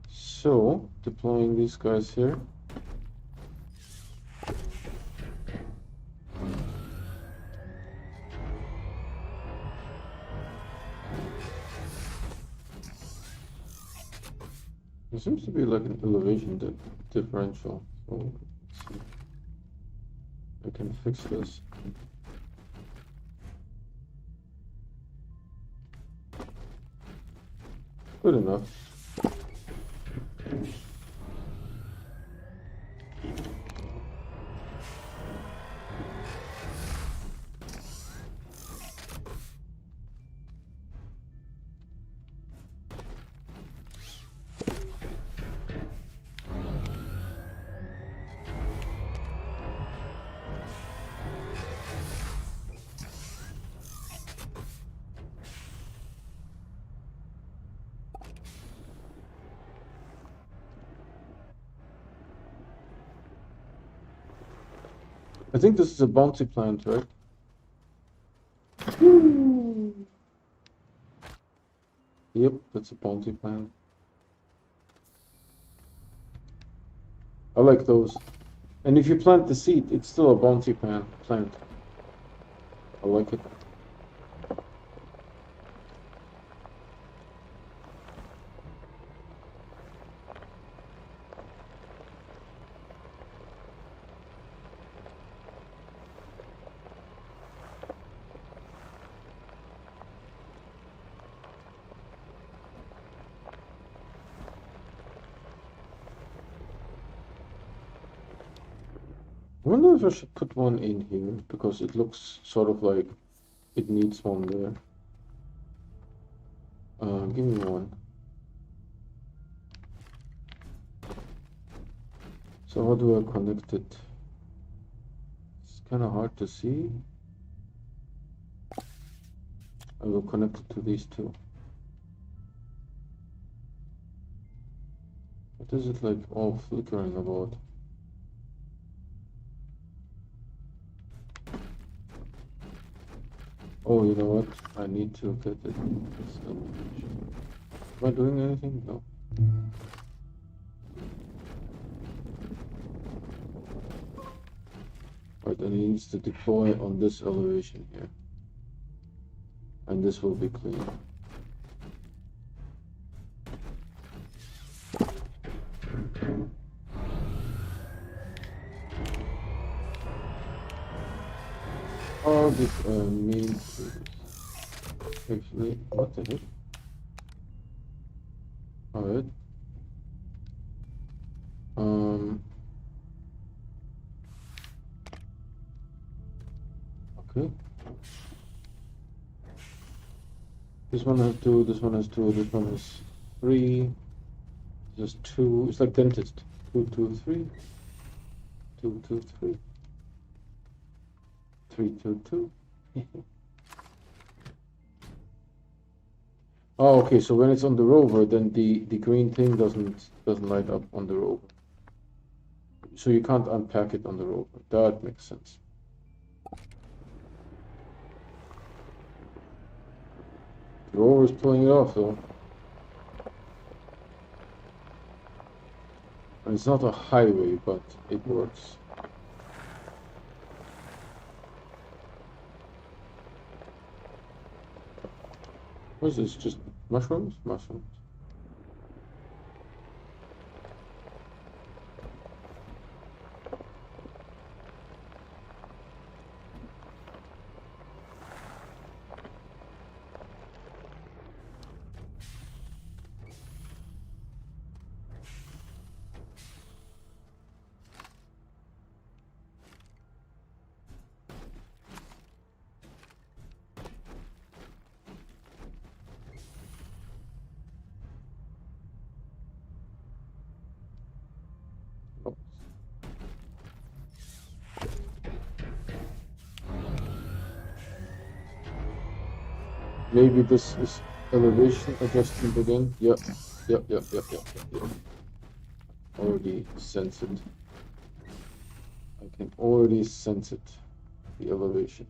So, deploying these guys here. There seems to be like an elevation differential. So, let's see. I can fix this. Good enough. I think this is a bouncy plant, right? Yep, that's a bounty plant. I like those. And if you plant the seed, it's still a bounty plant. I like it. I wonder if I should put one in here, because it looks sort of like it needs one there. Give me one. So how do I connect it? It's kind of hard to see. I will connect it to these two. What is it like all flickering about? Oh, you know what? I need to get it. Am I doing anything? No. Right, and it needs to deploy on this elevation here. And this will be clean. How did I mean to do this? Actually, what the heck? Alright. Okay. This one has two, this one has two, this one has three. Just two. It's like dentist. 2, 2, 3. 2, 2, 3. 3, 2, 2. Oh, okay. So when it's on the rover, then the green thing doesn't light up on the rover. So you can't unpack it on the rover. That makes sense. The rover is pulling it off though. And it's not a highway, but it works. What is this? Just mushrooms? Mushrooms. Maybe this is elevation adjustment again. Yep. Yep. Already sense it. I can already sense it. The elevation.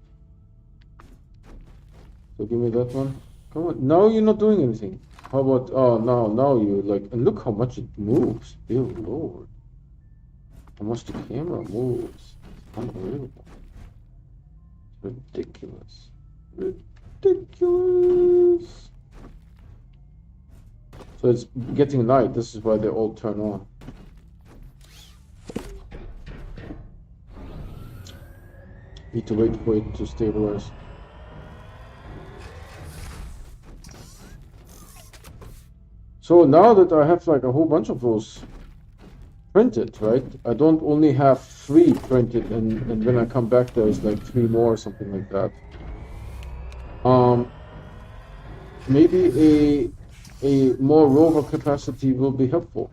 So give me that one. Come on. Now you're not doing anything. How about, oh, now you like, and look how much it moves. Dear Lord. How much the camera moves. It's unbelievable. It's ridiculous. Ridiculous. So it's getting light. This is why they all turn on. Need to wait for it to stabilize. So now that I have like a whole bunch of those printed, right? I don't only have 3 printed, and when I come back there's like 3 more or something like that. Maybe a more rover capacity will be helpful.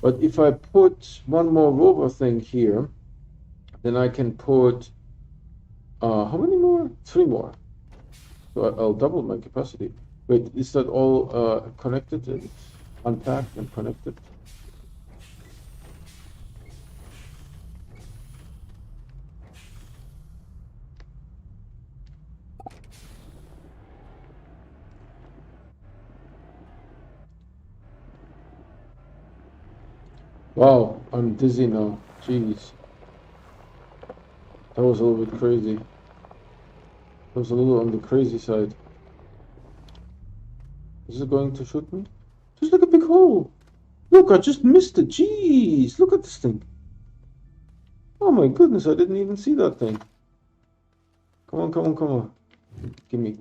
But if I put one more rover thing here, then I can put how many more? 3 more. So I'll double my capacity. Wait, is that all connected and unpacked and connected? Wow, I'm dizzy now. Jeez. That was a little bit crazy. That was a little on the crazy side. Is it going to shoot me? There's like a big hole. Look, I just missed it. Jeez, look at this thing. Oh my goodness, I didn't even see that thing. Come on. Give me.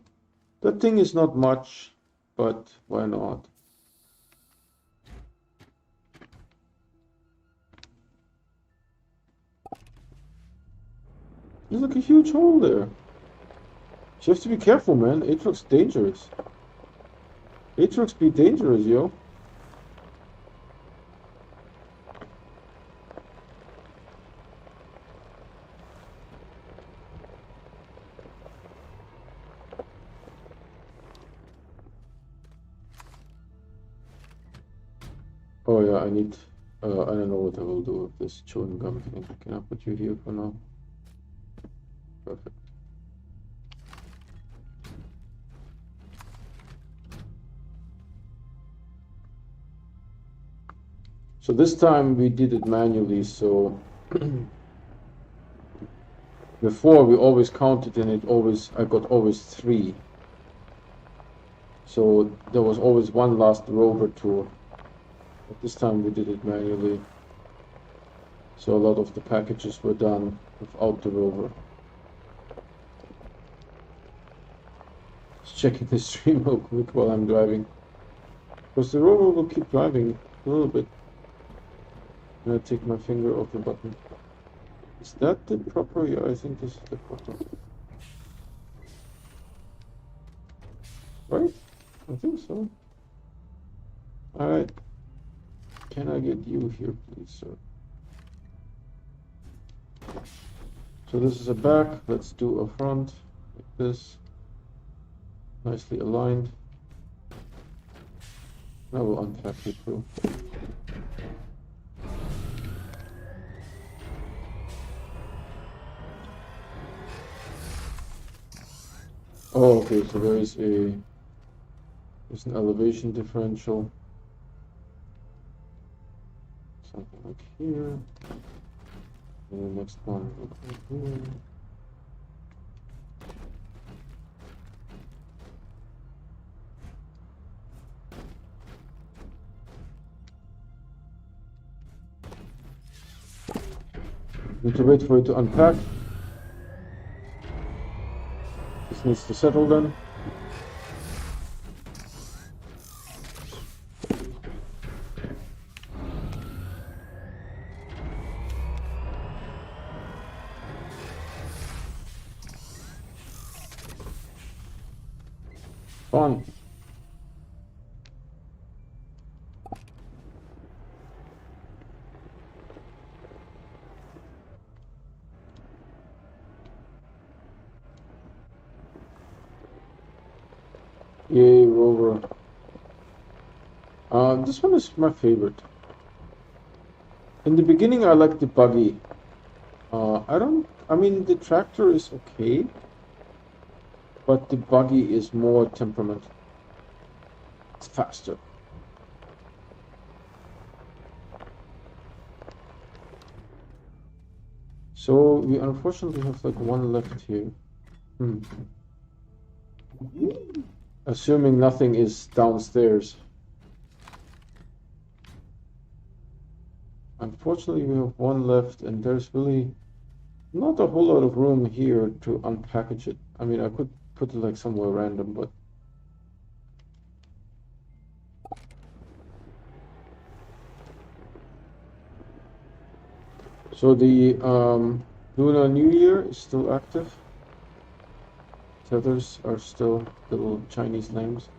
That thing is not much, but why not? There's like a huge hole there. You have to be careful, man. Atrox dangerous. Atrox be dangerous, yo. Oh yeah, I need. I don't know what I will do with this chewing gum thing. Can I put you here for now? Perfect. So this time we did it manually, so before we always counted and I got always 3. So there was always one last rover tour. But this time we did it manually. So a lot of the packages were done without the rover. Just checking the stream real quick while I'm driving. Because the rover will keep driving a little bit. And I take my finger off the button. Is that the proper? Yeah, I think this is the proper. Right? I think so. Alright. Can I get you here, please, sir? So this is a back. Let's do a front like this. Nicely aligned. Now we'll unpack the crew. Oh, okay, so there's an elevation differential. Something like here. And the next one will come here. Need to wait for it to unpack. This needs to settle then. On. Yay, rover. This one is my favorite. In the beginning, I liked the buggy. I mean, the tractor is okay, but the buggy is more temperament. It's faster. So we unfortunately have like one left here. Assuming nothing is downstairs. Unfortunately, we have one left, and there's really not a whole lot of room here to unpackage it. I mean, I could put it like somewhere random, but so the Lunar New Year is still active. Tethers are still little Chinese names.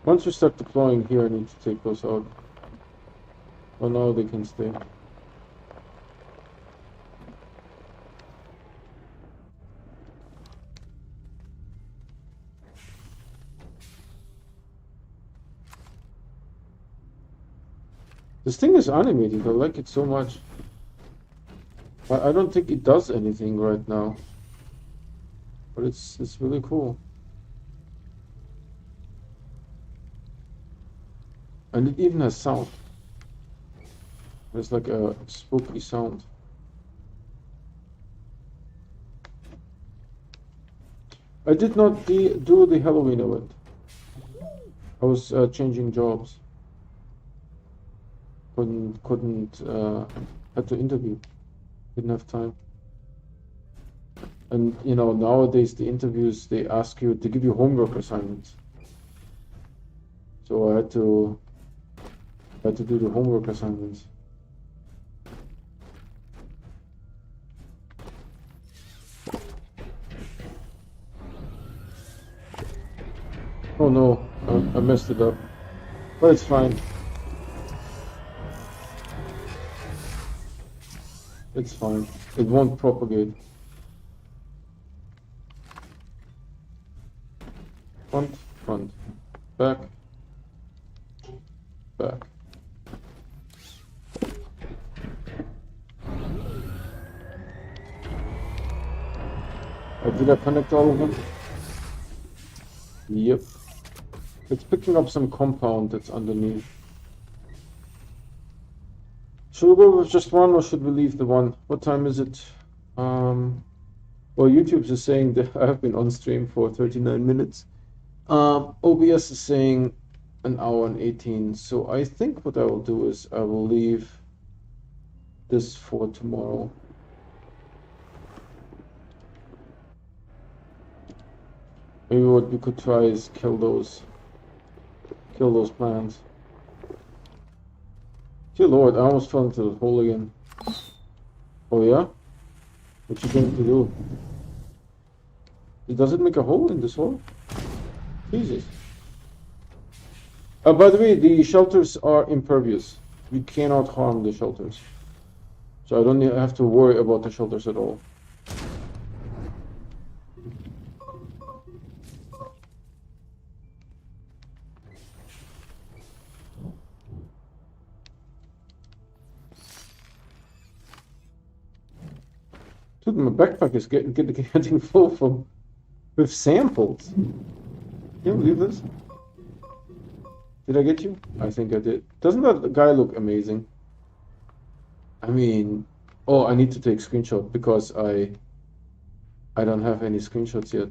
Once we start deploying here, I need to take those out. Oh no, they can stay. This thing is animated. I like it so much. I don't think it does anything right now, but it's really cool. And it even has sound. There's like a spooky sound. I did not do the Halloween event. I was changing jobs. Couldn't had to interview. Didn't have time. And you know, nowadays the interviews, they ask you to give you homework assignments. So I had to do the homework assignments. Oh no, I messed it up. But it's fine. It's fine. It won't propagate. Front, front, back, back. Did I connect all of them? Yep. It's picking up some compound that's underneath. Should we go with just one, or should we leave the one? What time is it? Well, YouTube is saying that I have been on stream for 39 minutes. OBS is saying an hour and 18. So I think what I will do is I will leave this for tomorrow. Maybe what we could try is kill those plants. Dear Lord, I almost fell into the hole again. Oh yeah? What you going to do? Does it make a hole in this hole? Jesus. By the way, the shelters are impervious. We cannot harm the shelters. So I don't have to worry about the shelters at all. Dude, my backpack is getting full with samples. Can you believe this? Did I get you? I think I did. Doesn't that guy look amazing? I mean, oh, I need to take screenshot because I don't have any screenshots yet.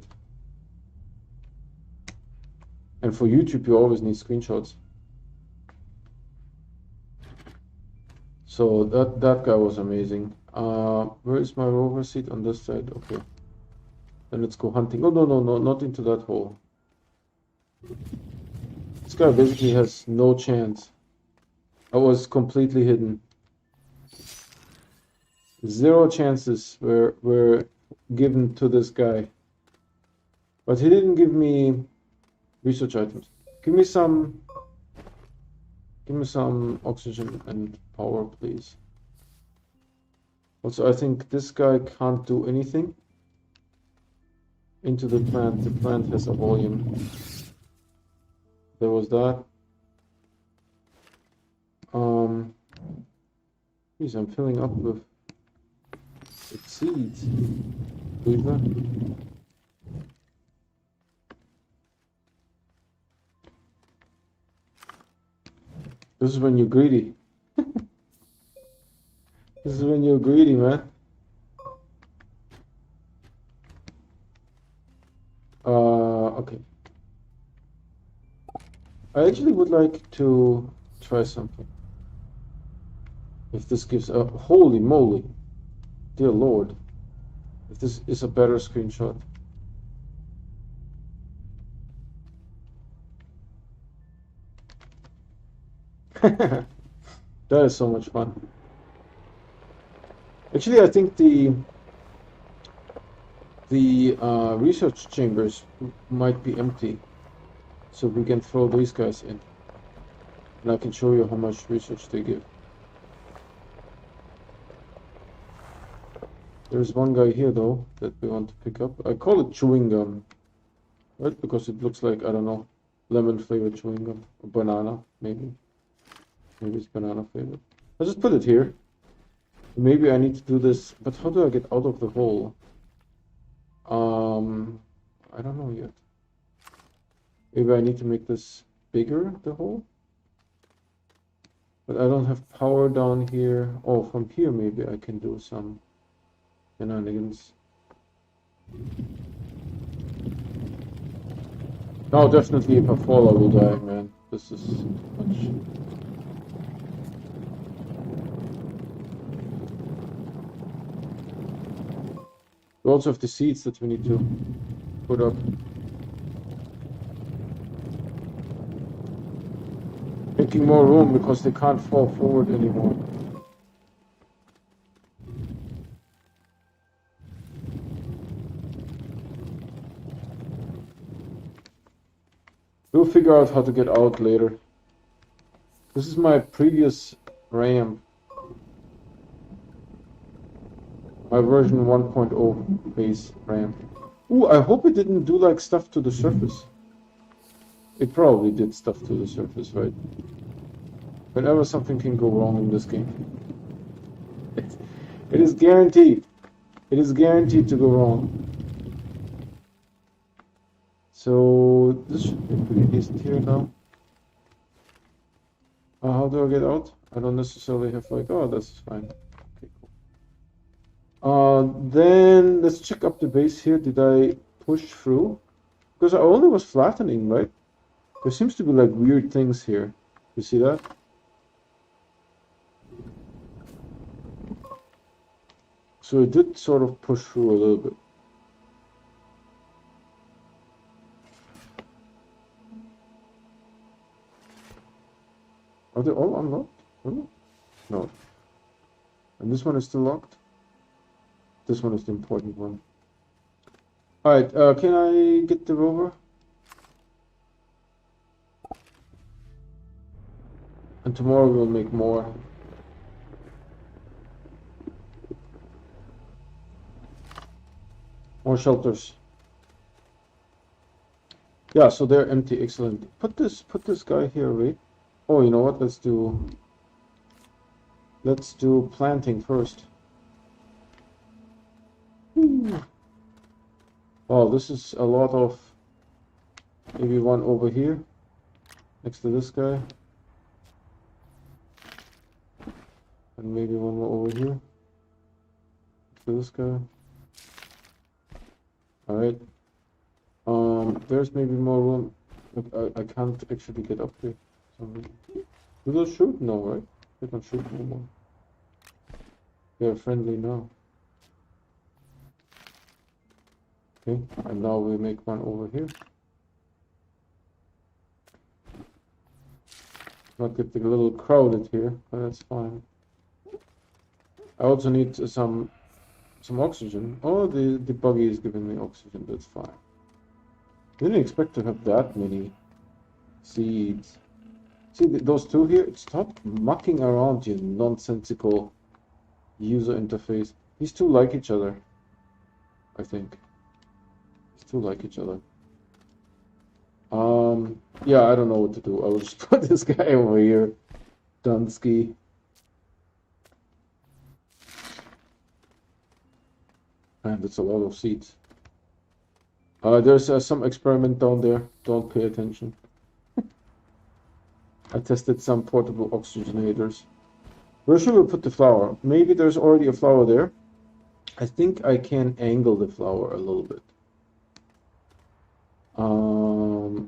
And for YouTube, you always need screenshots. So that guy was amazing. Where is my rover seat? On this side? Okay. Then let's go hunting. Oh, no, not into that hole. This guy basically has no chance. I was completely hidden. 0 chances were given to this guy. But he didn't give me research items. Give me some oxygen and power, please. Also, I think this guy can't do anything into the plant. The plant has a volume. There was that. Geez, I'm filling up with seeds. Believe that? This is when you're greedy. This is when you're greedy, man. Okay. I actually would like to try something. If this gives a holy moly, dear Lord, if this is a better screenshot. That is so much fun. Actually, I think the research chambers might be empty, so we can throw these guys in, and I can show you how much research they give. There's one guy here though that we want to pick up. I call it chewing gum, right? Because it looks like, I don't know, lemon flavored chewing gum or banana, maybe. Maybe it's banana flavored. I'll just put it here. Maybe I need to do this, but how do I get out of the hole? I don't know yet. Maybe I need to make this bigger, the hole? But I don't have power down here. Oh, from here maybe I can do some shenanigans. No, definitely if I fall I will die, man. This is too much. We also have the seeds that we need to put up. Making more room because they can't fall forward anymore. We'll figure out how to get out later. This is my previous ramp. My version 1.0 base ramp. Ooh, I hope it didn't do like stuff to the surface. It probably did stuff to the surface, right? Whenever something can go wrong in this game. It is guaranteed. It is guaranteed to go wrong. So this should be pretty decent here now. How do I get out? I don't necessarily have like, oh, that's fine. Okay, cool. Then let's check up the base here. Did I push through? Because I only was flattening, right? There seems to be like weird things here. You see that? So it did sort of push through a little bit. Are they all unlocked? No. And this one is still locked? This one is the important one. Alright, can I get the rover? And tomorrow we'll make more. More shelters. Yeah, so they're empty, excellent. Put this guy here, wait. Oh, you know what? Let's do planting first. Oh, this is a lot of, maybe one over here next to this guy, and maybe one more over here next to this guy. All right. There's maybe more room. Look, I can't actually get up here. Do those shoot? No, right? They don't shoot no more. They're friendly now. Okay, and now we make one over here. Not getting a little crowded here, but that's fine. I also need some oxygen. Oh, the buggy is giving me oxygen. That's fine. Didn't expect to have that many seeds. See those two here? Stop mucking around, you nonsensical user interface. These two like each other, I think. These two like each other. Yeah, I don't know what to do. I will just put this guy over here. Dunsky. And it's a lot of seats. There's some experiment down there. Don't pay attention. I tested some portable oxygenators. Where should we put the flower? Maybe there's already a flower there. I think I can angle the flower a little bit. Hmm.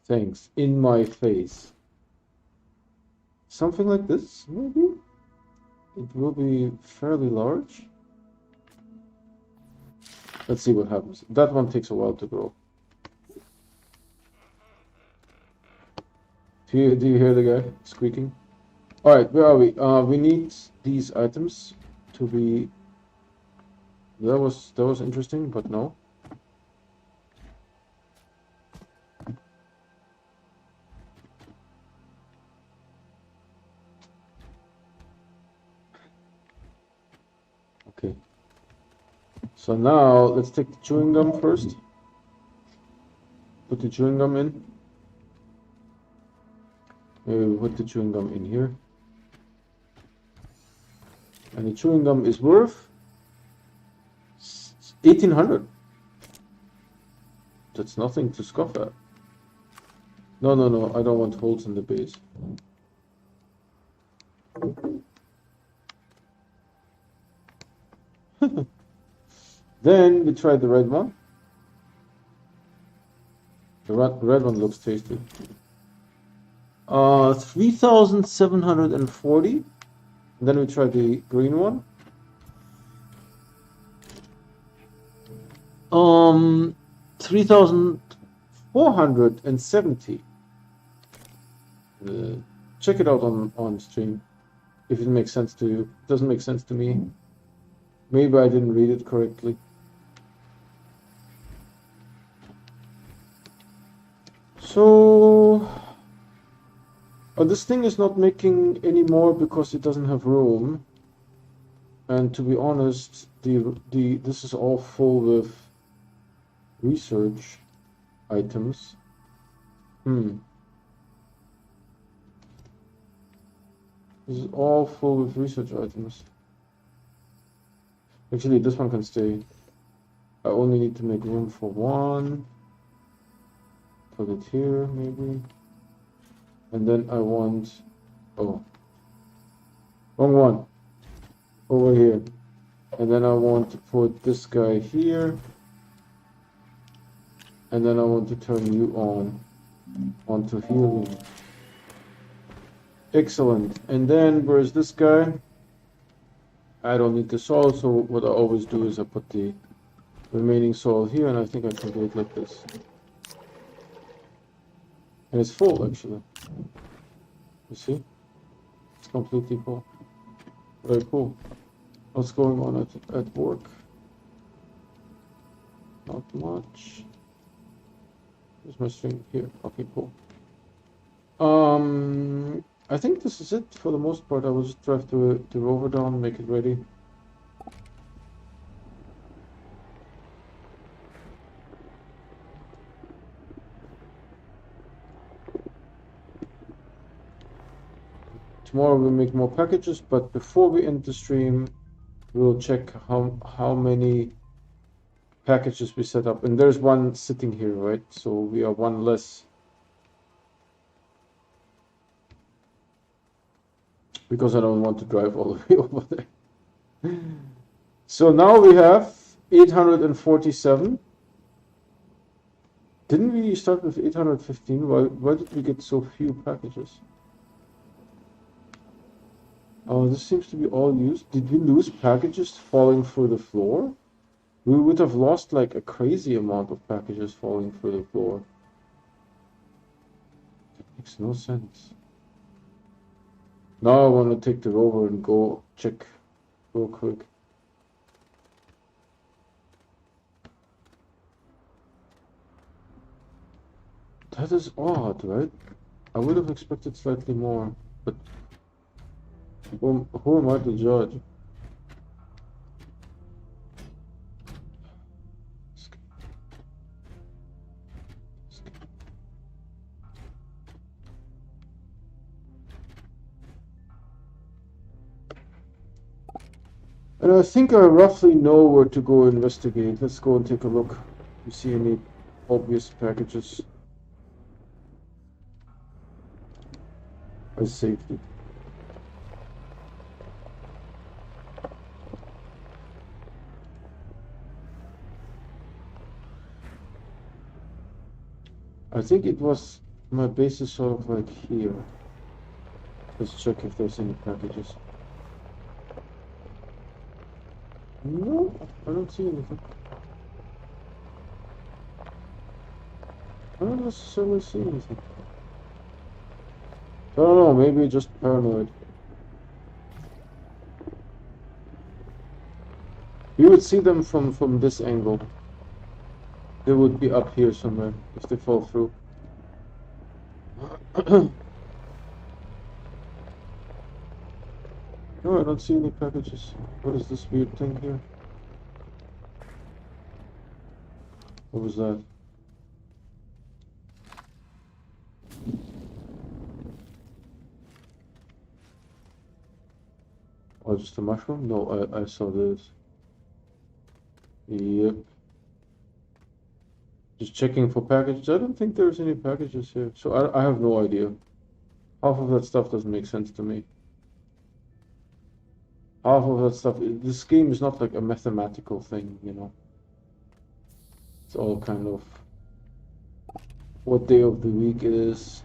Thanks. In my face. Something like this, maybe? It will be fairly large. Let's see what happens. That one takes a while to grow. Do you hear the guy squeaking? Alright, where are we? We need these items to be... That was interesting, but no. Okay. So now let's take the chewing gum first. Put the chewing gum in. Maybe we put the chewing gum in here. And the chewing gum is worth 1800. That's nothing to scoff at. No, I don't want holes in the base. Then we tried the red one. The red one looks tasty. 3,740. Then we tried the green one. 3,470. Check it out on stream if it makes sense to you. It doesn't make sense to me. Maybe I didn't read it correctly. So this thing is not making any more because it doesn't have room. And to be honest, this is all full with research items. This is all full with research items. Actually, this one can stay. I only need to make room for one. Put it here, maybe. And then I want... Oh. Wrong one. Over here. And then I want to put this guy here. And then I want to turn you onto healing. Excellent. And then where's this guy? I don't need the soil, so what I always do is I put the remaining soil here, and I think I can do it like this. And it's full, actually. You see? It's completely full. Very cool. What's going on at work? Not much. Where's my string? Here. Okay, cool. I think this is it for the most part. I will just drive the rover down, make it ready. Tomorrow we'll make more packages, but before we end the stream, we'll check how many packages we set up. And there's one sitting here, right? So we are one less. Because I don't want to drive all the way over there. So now we have 847. Didn't we start with 815? Why did we get so few packages? Oh, this seems to be all used. Did we lose packages falling through the floor? We would have lost like a crazy amount of packages falling through the floor. That makes no sense. Now I want to take the rover and go check real quick. That is odd, right? I would have expected slightly more, but who am I to judge? And I think I roughly know where to go investigate. Let's go and take a look. You see any obvious packages? As safety. I think it was my base is sort of like here. Let's check if there's any packages. No, I don't see anything. I don't necessarily see anything. I don't know, maybe just paranoid. You would see them from this angle. They would be up here somewhere if they fall through. No, I don't see any packages. What is this weird thing here? What was that? Oh, just a mushroom? No, I saw this. Yep. Just checking for packages. I don't think there's any packages here. So I have no idea. Half of that stuff doesn't make sense to me. Half of that stuff, this game is not like a mathematical thing, you know. It's all kind of what day of the week it is,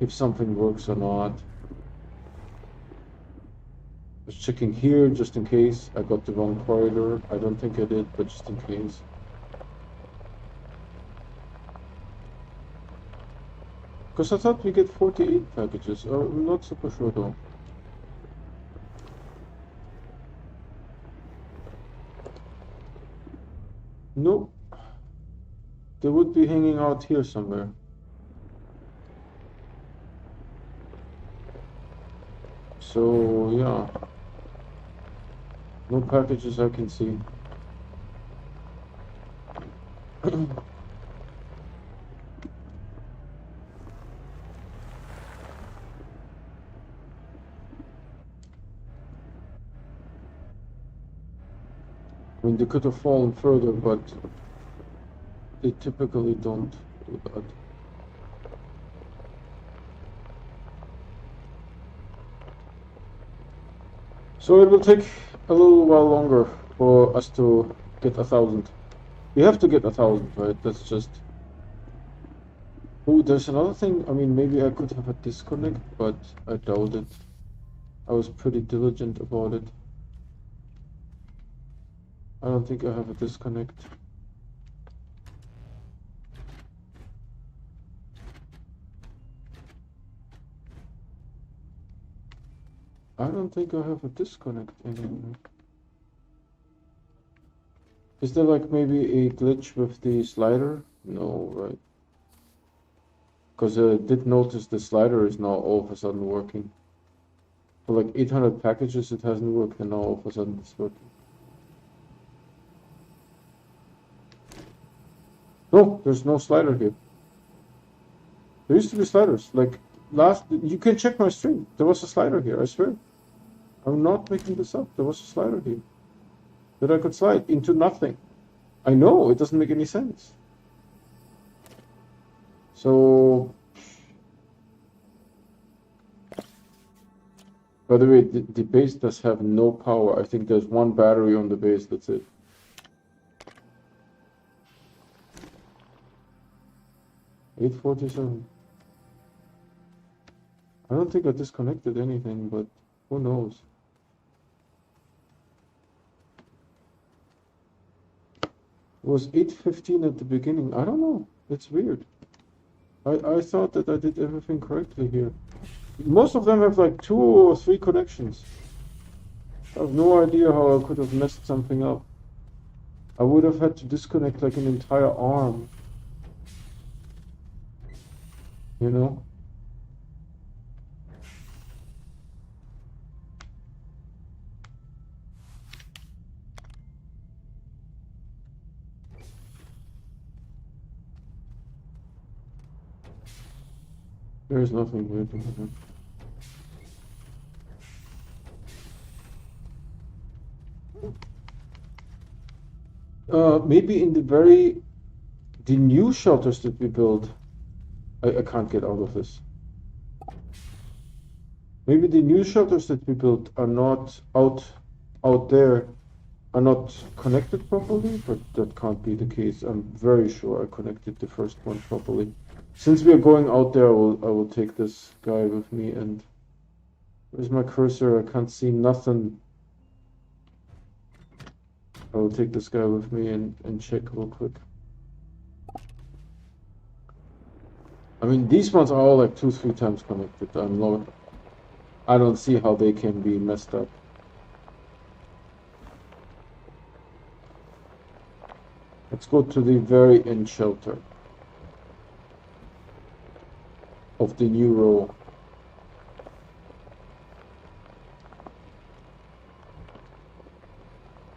if something works or not. Just checking here just in case I got the wrong corridor. I don't think I did, but just in case. Because I thought we get 48 packages. I'm not super sure though. Nope. They would be hanging out here somewhere. So, yeah. No packages I can see. I mean, they could have fallen further, but they typically don't do that. So it will take a little while longer for us to get 1,000. We have to get 1,000, right? That's just... Oh, there's another thing. I mean, maybe I could have a disconnect, but I doubt it. I was pretty diligent about it. I don't think I have a disconnect. I don't think I have a disconnect anymore. Is there like maybe a glitch with the slider? No, right? Because I did notice the slider is now all of a sudden working. For like 800 packages it hasn't worked, and now all of a sudden it's working. No, there's no slider here. There used to be sliders. Like you can check my stream. There was a slider here, I swear. I'm not making this up. There was a slider here that I could slide into nothing. I know, it doesn't make any sense. So, by the way, the base does have no power. I think there's one battery on the base, that's it. $847. I don't think I disconnected anything, but who knows? It was 8:15 at the beginning. I don't know. It's weird. I thought that I did everything correctly here. Most of them have like 2 or 3 connections. I have no idea how I could have messed something up. I would have had to disconnect like an entire arm. You know? There is nothing waiting for him. Maybe in the new shelters that we build. I can't get out of this. Maybe the new shelters that we built are not out there are not connected properly, but that can't be the case. I'm very sure I connected the first one properly. Since we are going out there, I will take this guy with me. And where's my cursor? I can't see nothing. I will take this guy with me and check real quick. I mean, these ones are all like 2-3 times connected. I don't see how they can be messed up. Let's go to the very end shelter of the new row.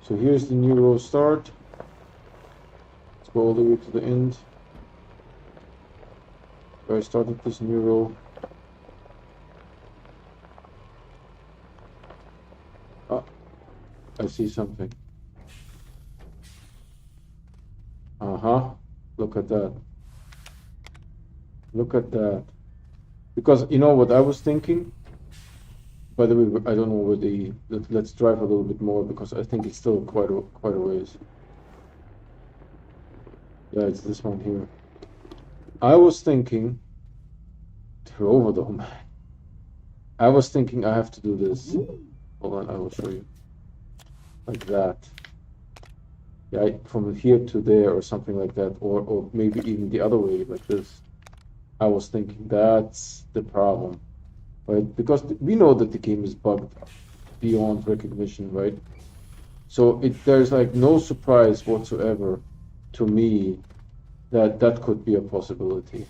So here's the new row start. Let's go all the way to the end. Where I started this new row. Ah, I see something. Uh-huh. Look at that. Look at that. Because you know what I was thinking? By the way, I don't know where let's drive a little bit more because I think it's still quite a ways. Yeah, it's this one here. I was thinking through over the I was thinking I have to do this. Hold on, I will show you. Like that. Yeah, from here to there or something like that, or maybe even the other way, like this. I was thinking that's the problem, right? Because we know that the game is bugged beyond recognition, right? So there's like no surprise whatsoever to me that that could be a possibility.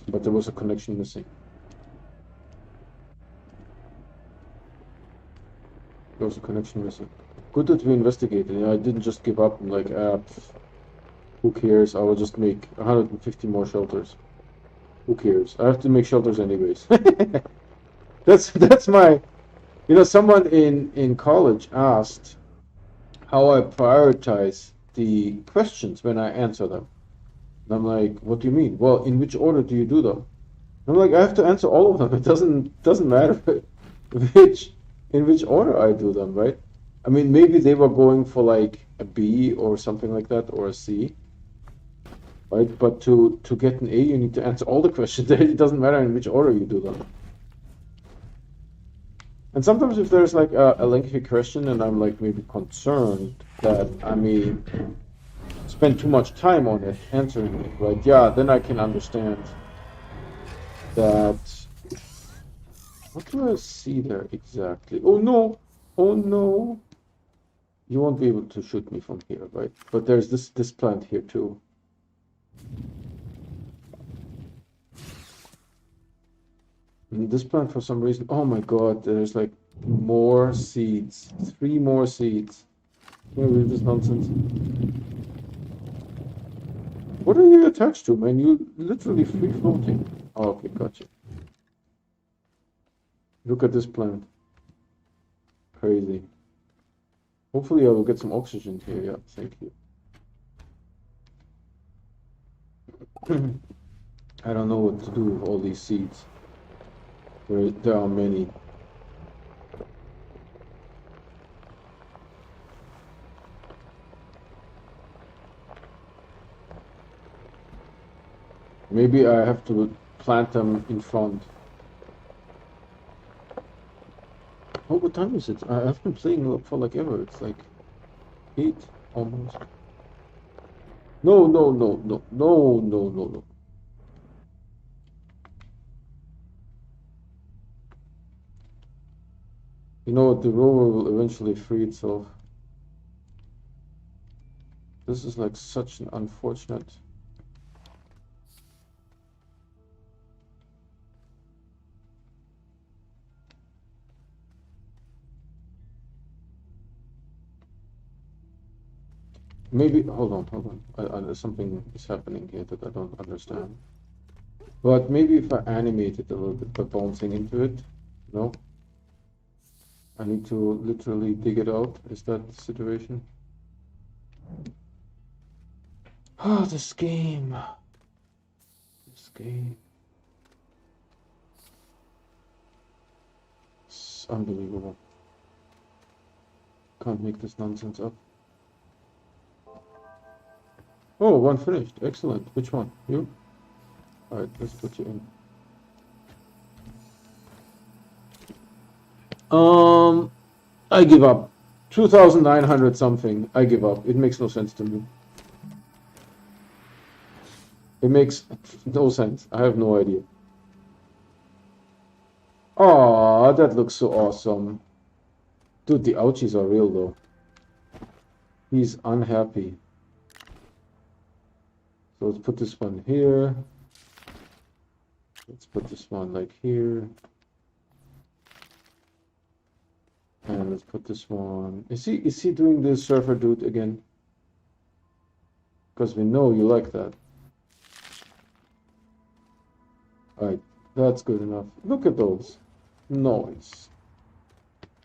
But there was a connection missing. There was a connection missing. Good that we investigated. I didn't just give up and like, who cares? I will just make 150 more shelters. Who cares? I have to make shelters anyways. That's my. You know, someone in college asked how I prioritize the questions when I answer them. And I'm like, what do you mean? Well, in which order do you do them? I'm like, I have to answer all of them. It doesn't matter which in which order I do them, right? I mean, maybe they were going for like a B or something like that, or a C, right? But to get an A, you need to answer all the questions. It doesn't matter in which order you do them. And sometimes if there's like a lengthy question and I'm like maybe concerned that I may spend too much time on it, answering it, right? Yeah, then I can understand that. What do I see there exactly? Oh no! Oh no! You won't be able to shoot me from here, right? But there's this plant here too. And this plant for some reason. Oh my god! There's like more seeds. 3 more seeds. Can you read this nonsense? What are you attached to, man? You literally free floating. Oh, okay, gotcha. Look at this plant. Crazy. Hopefully I will get some oxygen here. Yeah, thank you. I don't know what to do with all these seeds. There are many. Maybe I have to plant them in front. Oh, what time is it? I've been playing for like ever. It's like 8 almost. No, no, no, no, no, no, no, no. You know what? The rover will eventually free itself. This is like such an unfortunate. Maybe, hold on. Something is happening here that I don't understand. But maybe if I animate it a little bit by bouncing into it, no? I need to literally dig it out. Is that the situation? Oh, this game. This game. It's unbelievable. Can't make this nonsense up. Oh, one finished. Excellent. Which one? You? Alright, let's put you in. I give up. 2,900 something. I give up. It makes no sense to me. It makes no sense. I have no idea. Oh, that looks so awesome. Dude, the ouchies are real though. He's unhappy. So let's put this one here. Let's put this one like here. And let's put this one. Is he doing the surfer dude again? Because we know you like that. Alright, that's good enough. Look at those. Nice.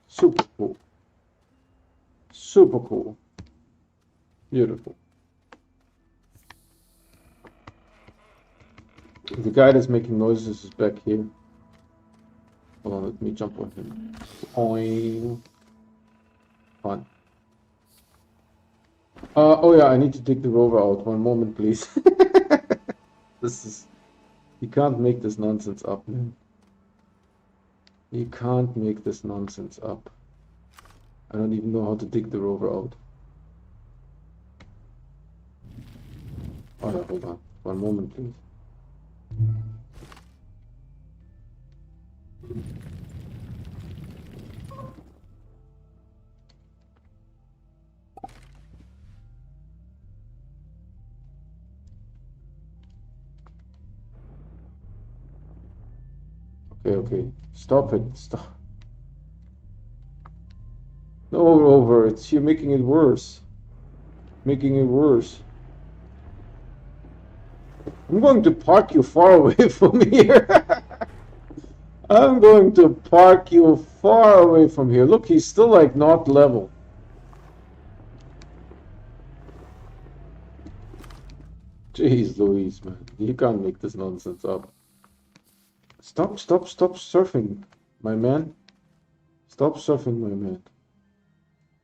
Super cool. Super cool. Beautiful. The guy that's making noises is back here. Hold on, let me jump on him. Oing. Fun. Oh yeah, I need to dig the rover out. One moment, please. This is... You can't make this nonsense up, man. You can't make this nonsense up. I don't even know how to dig the rover out. Oh yeah, hold on. One moment, please. Okay. Stop it. Stop. No, rover, it's you making it worse. Making it worse. I'm going to park you far away from here. I'm going to park you far away from here. Look, he's still like not level. Jeez Louise, man. You can't make this nonsense up. Stop surfing, my man. Stop surfing, my man.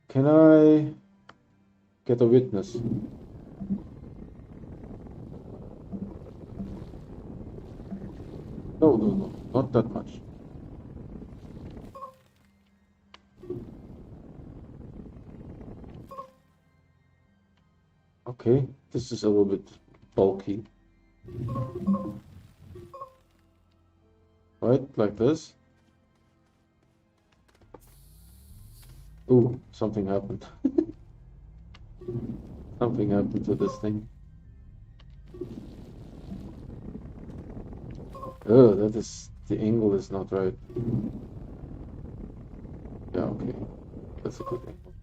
Can I get a witness? No, not that much. Okay, this is a little bit bulky. Right, like this. Ooh, something happened. Something happened to this thing. Oh, that is... The angle is not right. Yeah, okay. That's a good angle.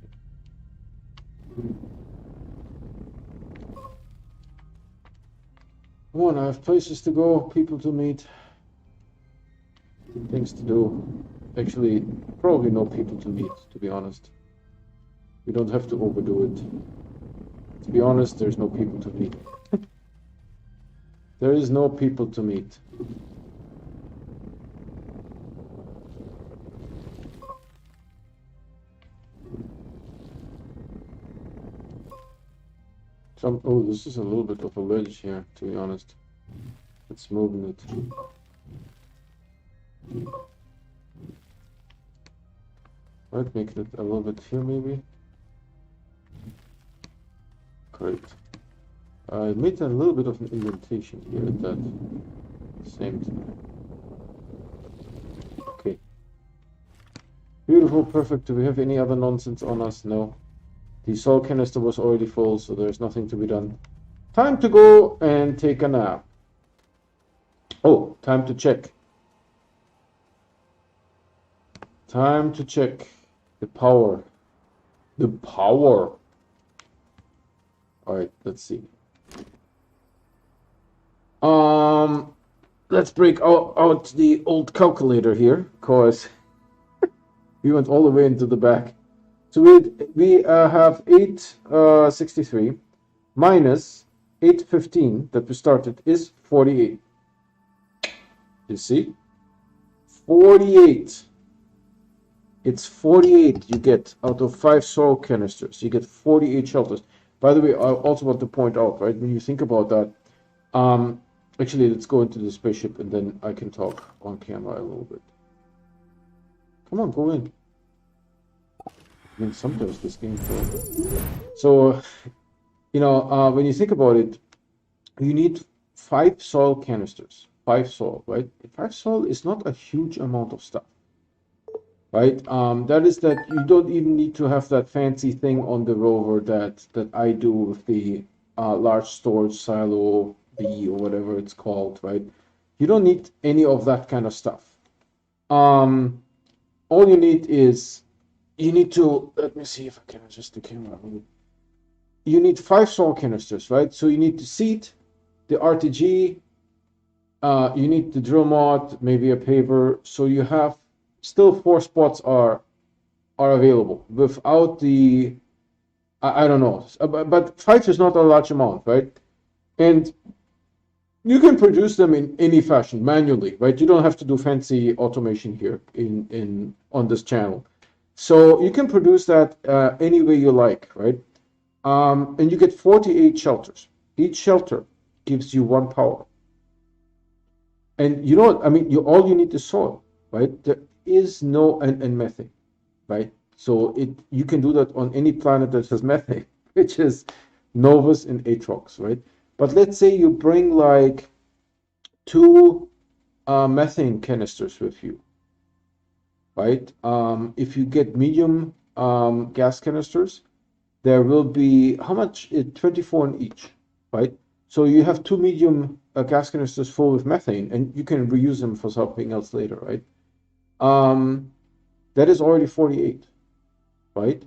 Come on, I have places to go, people to meet, things to do. Actually, probably no people to meet, to be honest. We don't have to overdo it. To be honest, there's no people to meet. There is no people to meet. Oh, this is a little bit of a ledge here, to be honest. Let's move it. Might make it a little bit here, maybe. Great. I made a little bit of an indentation here at that same time. Okay. Beautiful, perfect. Do we have any other nonsense on us? No. The soil canister was already full, so there's nothing to be done. Time to go and take a nap. Oh, time to check. Time to check the power. The power. All right, let's see. Let's break out the old calculator here, because we went all the way into the back. So we have 863 minus 815 that we started is 48. You see? 48. It's 48 you get out of 5 soil canisters. You get 48 shelters. By the way, I also want to point out, right, when you think about that, actually, let's go into the spaceship and then I can talk on camera a little bit. Come on, go in. I mean, sometimes this game feels. So, you know, when you think about it, you need 5 soil canisters. 5 soil, right? 5 soil is not a huge amount of stuff, right? That is that you don't even need to have that fancy thing on the rover that I do with the large storage silo B or whatever it's called, right? You don't need any of that kind of stuff. All you need is you need to, let me see if I can adjust the camera. You need 5 soil canisters, right? So you need the seat, the RTG, you need the drill mod, maybe a paver. So you have still 4 spots are available without the, I don't know, but 5 is not a large amount, right? And you can produce them in any fashion manually, right? You don't have to do fancy automation here on this channel. So you can produce that any way you like, right? And you get 48 shelters. Each shelter gives you 1 power. And you know what? I mean, all you need is soil, right? There is no and methane, right? So you can do that on any planet that has methane, which is Novus and Atrox, right? But let's say you bring like 2 methane canisters with you, right? If you get medium gas canisters, there will be, how much? 24 in each, right? So you have 2 medium gas canisters full with methane, and you can reuse them for something else later, right? That is already 48, right?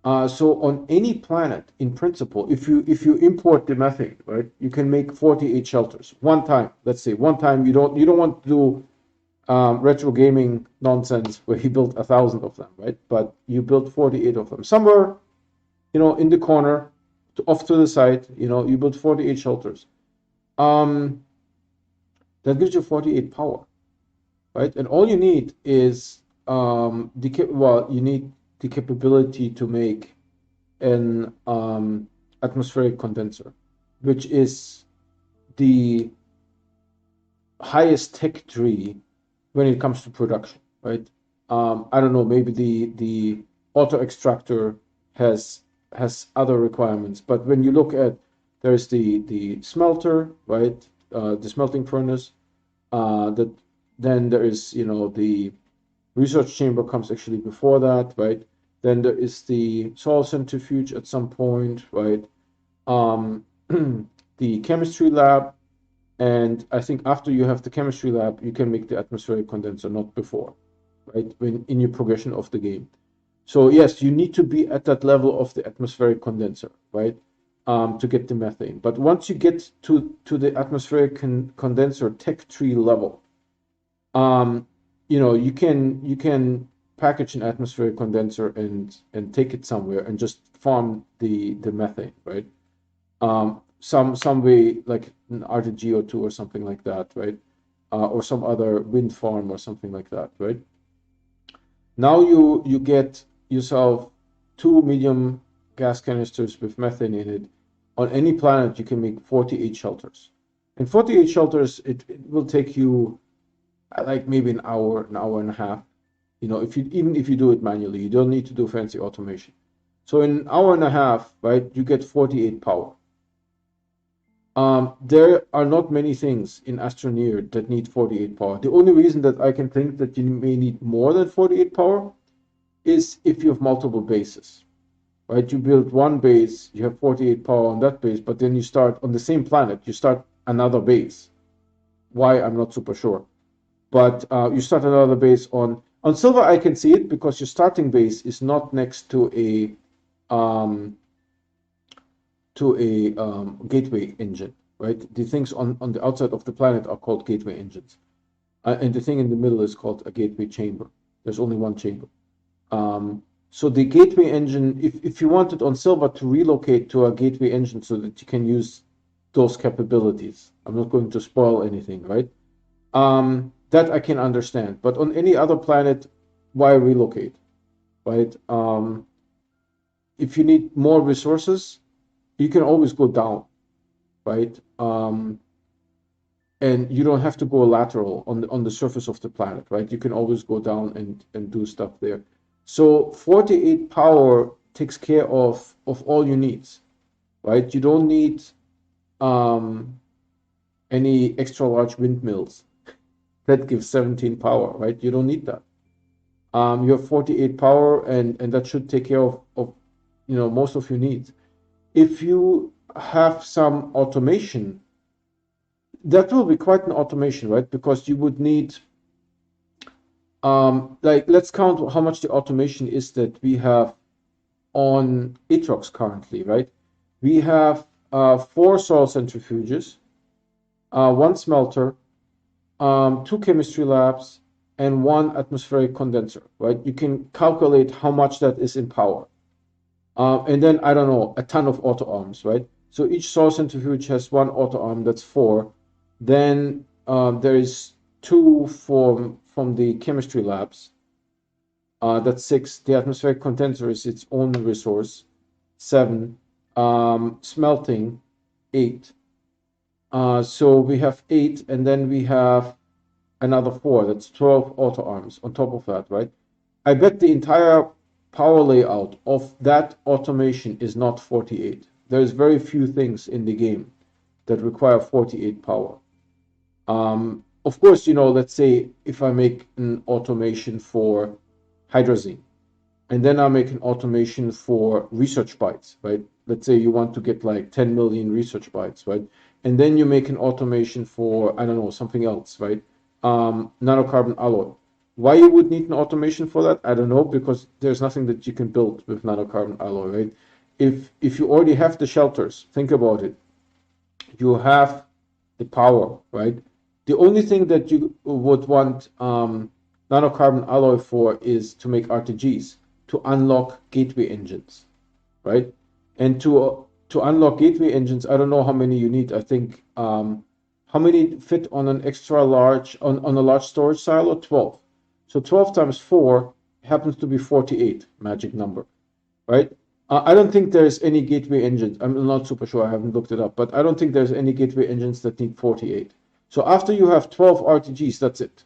So on any planet, in principle, if you import the methane, right, you can make 48 shelters one time. Let's say one time you don't want to do retro gaming nonsense where you built 1,000 of them, right? But you built 48 of them somewhere, you know, in the corner, off to the side. You know, you built 48 shelters. That gives you 48 power, right? And all you need is you need the capability to make an atmospheric condenser, which is the highest tech tree when it comes to production, right? I don't know, maybe the auto extractor has other requirements, but when you look at, there's the smelter, right? The smelting furnace, then there is, you know, the research chamber comes actually before that, right? Then there is the soil centrifuge at some point, right? The chemistry lab, and I think after you have the chemistry lab, you can make the atmospheric condenser, not before, right? When in your progression of the game. So yes, you need to be at that level of the atmospheric condenser, right? To get the methane. But once you get to the atmospheric condenser tech tree level, you know, you can package an atmospheric condenser and take it somewhere and just farm the methane, right? Some way, like an RTGO2 or something like that, right? Or some other wind farm or something like that, right? Now you get yourself 2 medium gas canisters with methane in it. On any planet, you can make 48 shelters. And 48 shelters, it will take you like maybe an hour and a half. You know, even if you do it manually, you don't need to do fancy automation. So in an hour and a half, right, you get 48 power. There are not many things in Astroneer that need 48 power. The only reason that I can think that you may need more than 48 power is if you have multiple bases, right? You build one base, you have 48 power on that base, but then you start on the same planet, you start another base. Why, I'm not super sure. But you start another base on Silver. I can see it because your starting base is not next to to a gateway engine, right? The things on the outside of the planet are called gateway engines. And the thing in the middle is called a gateway chamber. There's only one chamber. So the gateway engine, if you wanted on Silva to relocate to a gateway engine so that you can use those capabilities, I'm not going to spoil anything, right? That I can understand. But on any other planet, why relocate, right? If you need more resources, you can always go down, right? And you don't have to go lateral on the surface of the planet, right? You can always go down and do stuff there. So 48 power takes care of all your needs, right? You don't need any extra large windmills that give 17 power, right? You don't need that. You have 48 power, and that should take care of most of your needs. If you have some automation, that will be quite an automation, right? Because you would need, like, let's count how much the automation is that we have on Atrox currently, right? We have 4 soil centrifuges, 1 smelter, 2 chemistry labs, and 1 atmospheric condenser, right? You can calculate how much that is in power. And then, I don't know, a ton of auto arms, right? So each soil centrifuge has 1 auto arm, that's 4. Then there is 2 from the chemistry labs. That's 6. The atmospheric condenser is its own resource. 7. Smelting, 8. So we have 8, and then we have another 4. That's 12 auto arms on top of that, right? I bet the entire power layout of that automation is not 48. There's very few things in the game that require 48 power. Of course, let's say if I make an automation for hydrazine, and then I make an automation for research bytes, right? Let's say you want to get like 10 million research bytes, right? And then you make an automation for, I don't know, something else, right? Nanocarbon alloy. Why you would need an automation for that? I don't know, because there's nothing that you can build with nanocarbon alloy, right? If you already have the shelters, think about it. You have the power, right? The only thing that you would want nanocarbon alloy for is to make RTGs, to unlock gateway engines, right? And to unlock gateway engines, I don't know how many you need. I think how many fit on an extra large on a large storage silo? 12. So 12 times 4 happens to be 48, magic number, right? I don't think there's any gateway engines. I'm not super sure. I haven't looked it up, but I don't think there's any gateway engines that need 48. So after you have 12 RTGs, that's it,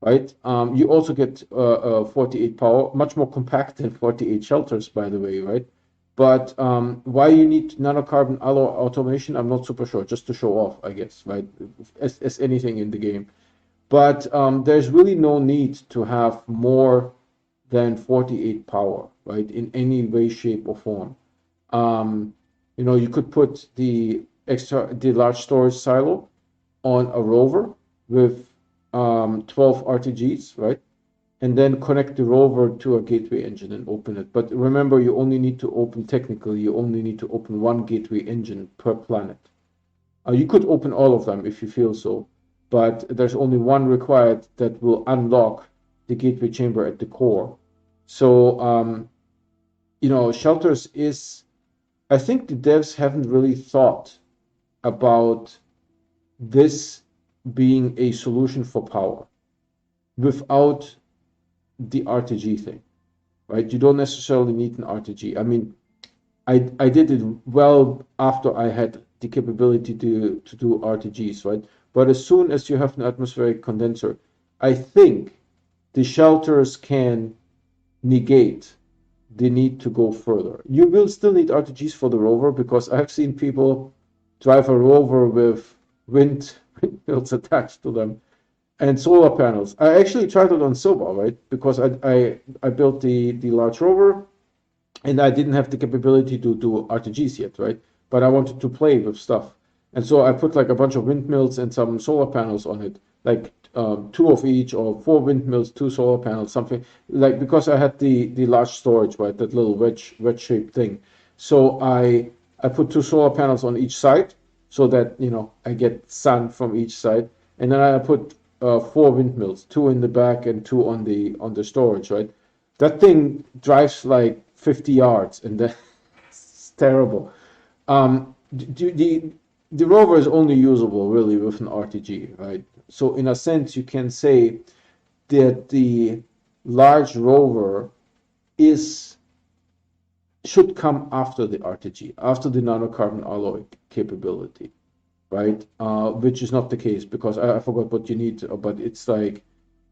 right? You also get 48 power, much more compact than 48 shelters, by the way, right? But why you need nanocarbon alloy automation, I'm not super sure. Just to show off, I guess, right? As anything in the game. But there's really no need to have more than 48 power, right? In any way, shape, or form. You could put the large storage silo on a rover with 12 RTGs, right? And then connect the rover to a gateway engine and open it. But remember, you only need to open, technically, you only need to open 1 gateway engine per planet. You could open all of them if you feel so, but there's only 1 required that will unlock the gateway chamber at the core. So, shelters is, I think the devs haven't really thought about this being a solution for power without the RTG thing, right? You don't necessarily need an RTG. I mean, I did it well after I had the capability to do RTGs, right? But as soon as you have an atmospheric condenser, I think the shelters can negate the need to go further. You will still need RTGs for the rover, because I've seen people drive a rover with windmills attached to them and solar panels. I actually tried it on Silva, right? Because I built the large rover, and I didn't have the capability to do RTGs yet, right? But I wanted to play with stuff. And so I put like a bunch of windmills and some solar panels on it, like 2 of each, or 4 windmills, 2 solar panels, something like, because I had the large storage, right? That little wedge shaped thing. So I I put two solar panels on each side so that, you know, I get sun from each side. And then I put four windmills, two in the back and two on the storage, right? That thing drives like 50 yards, and that's terrible. The rover is only usable really with an RTG, right? So in a sense, you can say that the large rover is should come after the RTG, after the nanocarbon alloy capability, right? Which is not the case because I forgot what you need, but it's like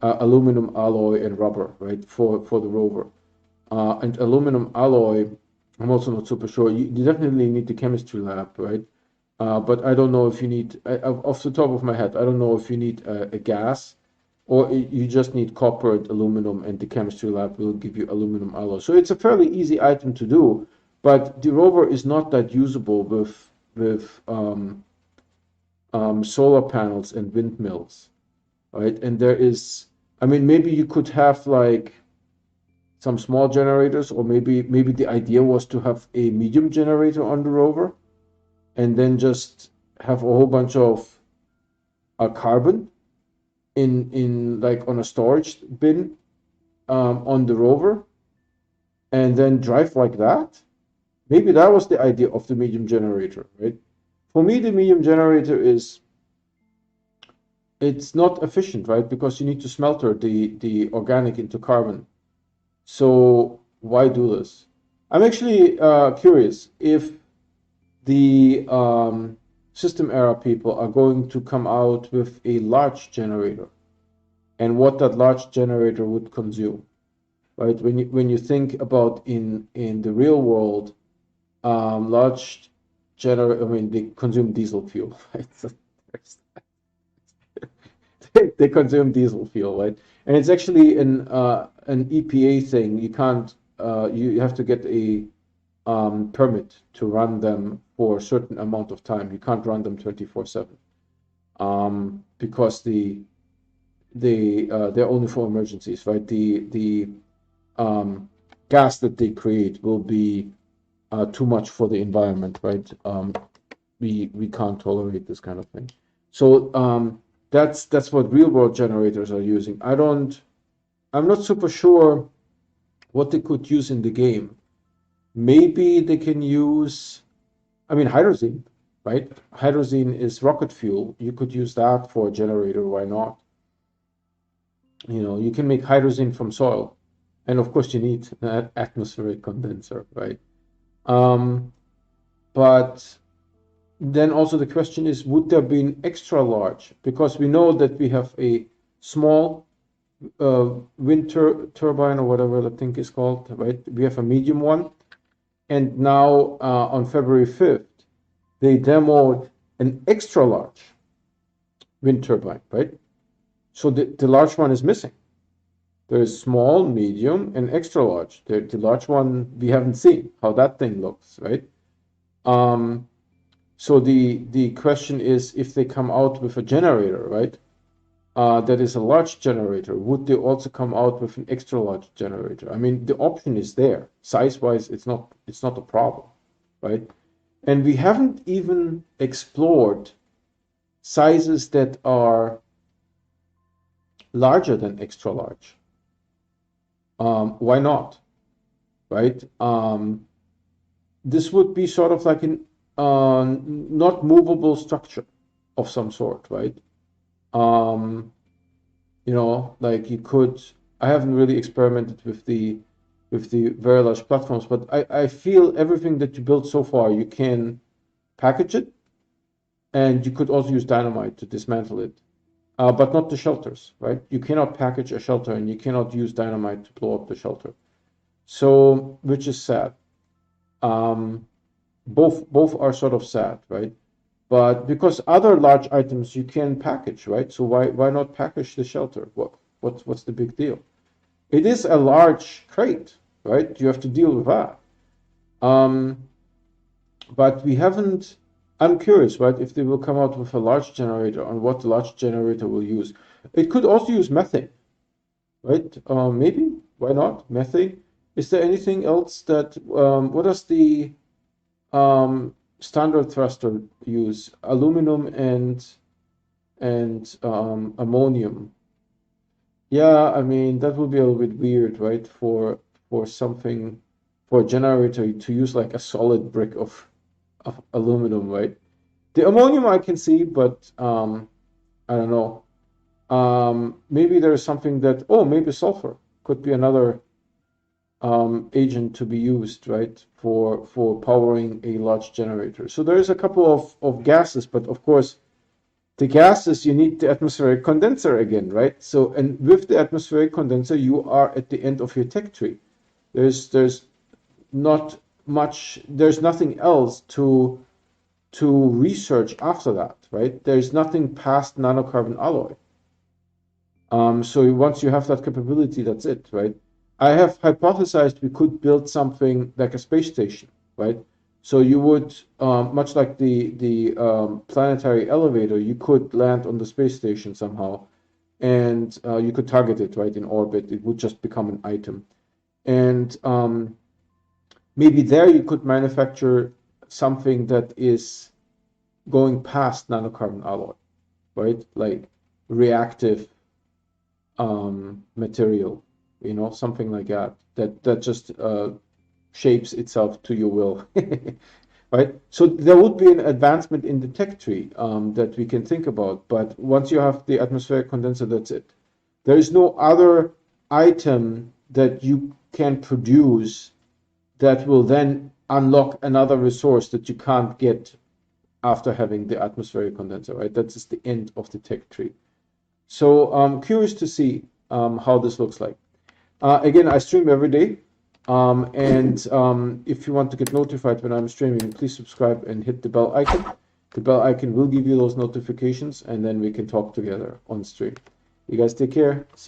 aluminum alloy and rubber, right, for the rover. And aluminum alloy, I'm also not super sure. You definitely need the chemistry lab, right? But I don't know if you need, off the top of my head, I don't know if you need a gas or you just need copper and aluminum, and the chemistry lab will give you aluminum alloy. So it's a fairly easy item to do, but the rover is not that usable with solar panels and windmills, right? And there is, I mean, maybe you could have like some small generators, or maybe the idea was to have a medium generator on the rover, and then just have a whole bunch of carbon in like on a storage bin on the rover, and then drive like that. Maybe that was the idea of the medium generator, right? For me, the medium generator it's not efficient, right? Because you need to smelter the organic into carbon. So why do this? I'm actually curious if the system era people are going to come out with a large generator and what that large generator would consume, right? When you think about in the real world, large generator, I mean, they consume diesel fuel, right? So they consume diesel fuel, right? And it's actually an EPA thing. You can't you have to get a permit to run them for a certain amount of time. You can't run them 24/7 because they're only for emergencies, right? The gas that they create will be too much for the environment, right? We can't tolerate this kind of thing. So that's what real world generators are using. I'm not super sure what they could use in the game. Maybe they can use, I mean, hydrogen, right? Hydrogen is rocket fuel. You could use that for a generator. Why not? You know, you can make hydrogen from soil. And of course, you need an atmospheric condenser, right? But then also the question is, would there be an extra large? Because we know that we have a small wind turbine or whatever the thing is called, right? We have a medium one. And now on February 5th, they demoed an extra large wind turbine, right? So the large one is missing. There is small, medium, and extra large. The large one we haven't seen how that thing looks, right? So the question is, if they come out with a generator, right? That is a large generator, would they also come out with an extra large generator? I mean, the option is there. Size-wise, it's not a problem, right? And we haven't even explored sizes that are larger than extra large. Why not, right? This would be sort of like an not movable structure of some sort, right? You know, like you could, I haven't really experimented with the very large platforms, but I feel everything that you built so far, you can package it, and you could also use dynamite to dismantle it, but not the shelters, right? You cannot package a shelter, and you cannot use dynamite to blow up the shelter. So, which is sad. Both are sort of sad, right? But because other large items you can package, right? So why not package the shelter? What's the big deal? It is a large crate, right? You have to deal with that. But we haven't. I'm curious, right? If they will come out with a large generator, on what the large generator will use. It could also use methane, right? Maybe. Why not? Methane. Is there anything else that? What does the standard thruster use aluminum and ammonium. Yeah, I mean that would be a little bit weird, right? For something for a generator to use like a solid brick of aluminum, right? The ammonium I can see, but I don't know. Maybe there's something that, oh, maybe sulfur could be another agent to be used, right, for powering a large generator. So there's a couple of gases, but of course, the gases, you need the atmospheric condenser again, right? So, and with the atmospheric condenser, you are at the end of your tech tree. There's not much, there's nothing else to research after that, right? There's nothing past nanocarbon alloy. So once you have that capability, that's it, right? I have hypothesized we could build something like a space station, right? So you would, much like the planetary elevator, you could land on the space station somehow, and you could target it, right, in orbit. It would just become an item, and maybe there you could manufacture something that is going past nanocarbon alloy, right? Like reactive material, something like that, that just shapes itself to your will, right? So there would be an advancement in the tech tree that we can think about, but once you have the atmospheric condenser, that's it. There is no other item that you can produce that will then unlock another resource that you can't get after having the atmospheric condenser, right? That is the end of the tech tree. So I'm curious to see how this looks like. Again, I stream every day. And if you want to get notified when I'm streaming, please subscribe and hit the bell icon. The bell icon will give you those notifications, and then we can talk together on stream. You guys take care.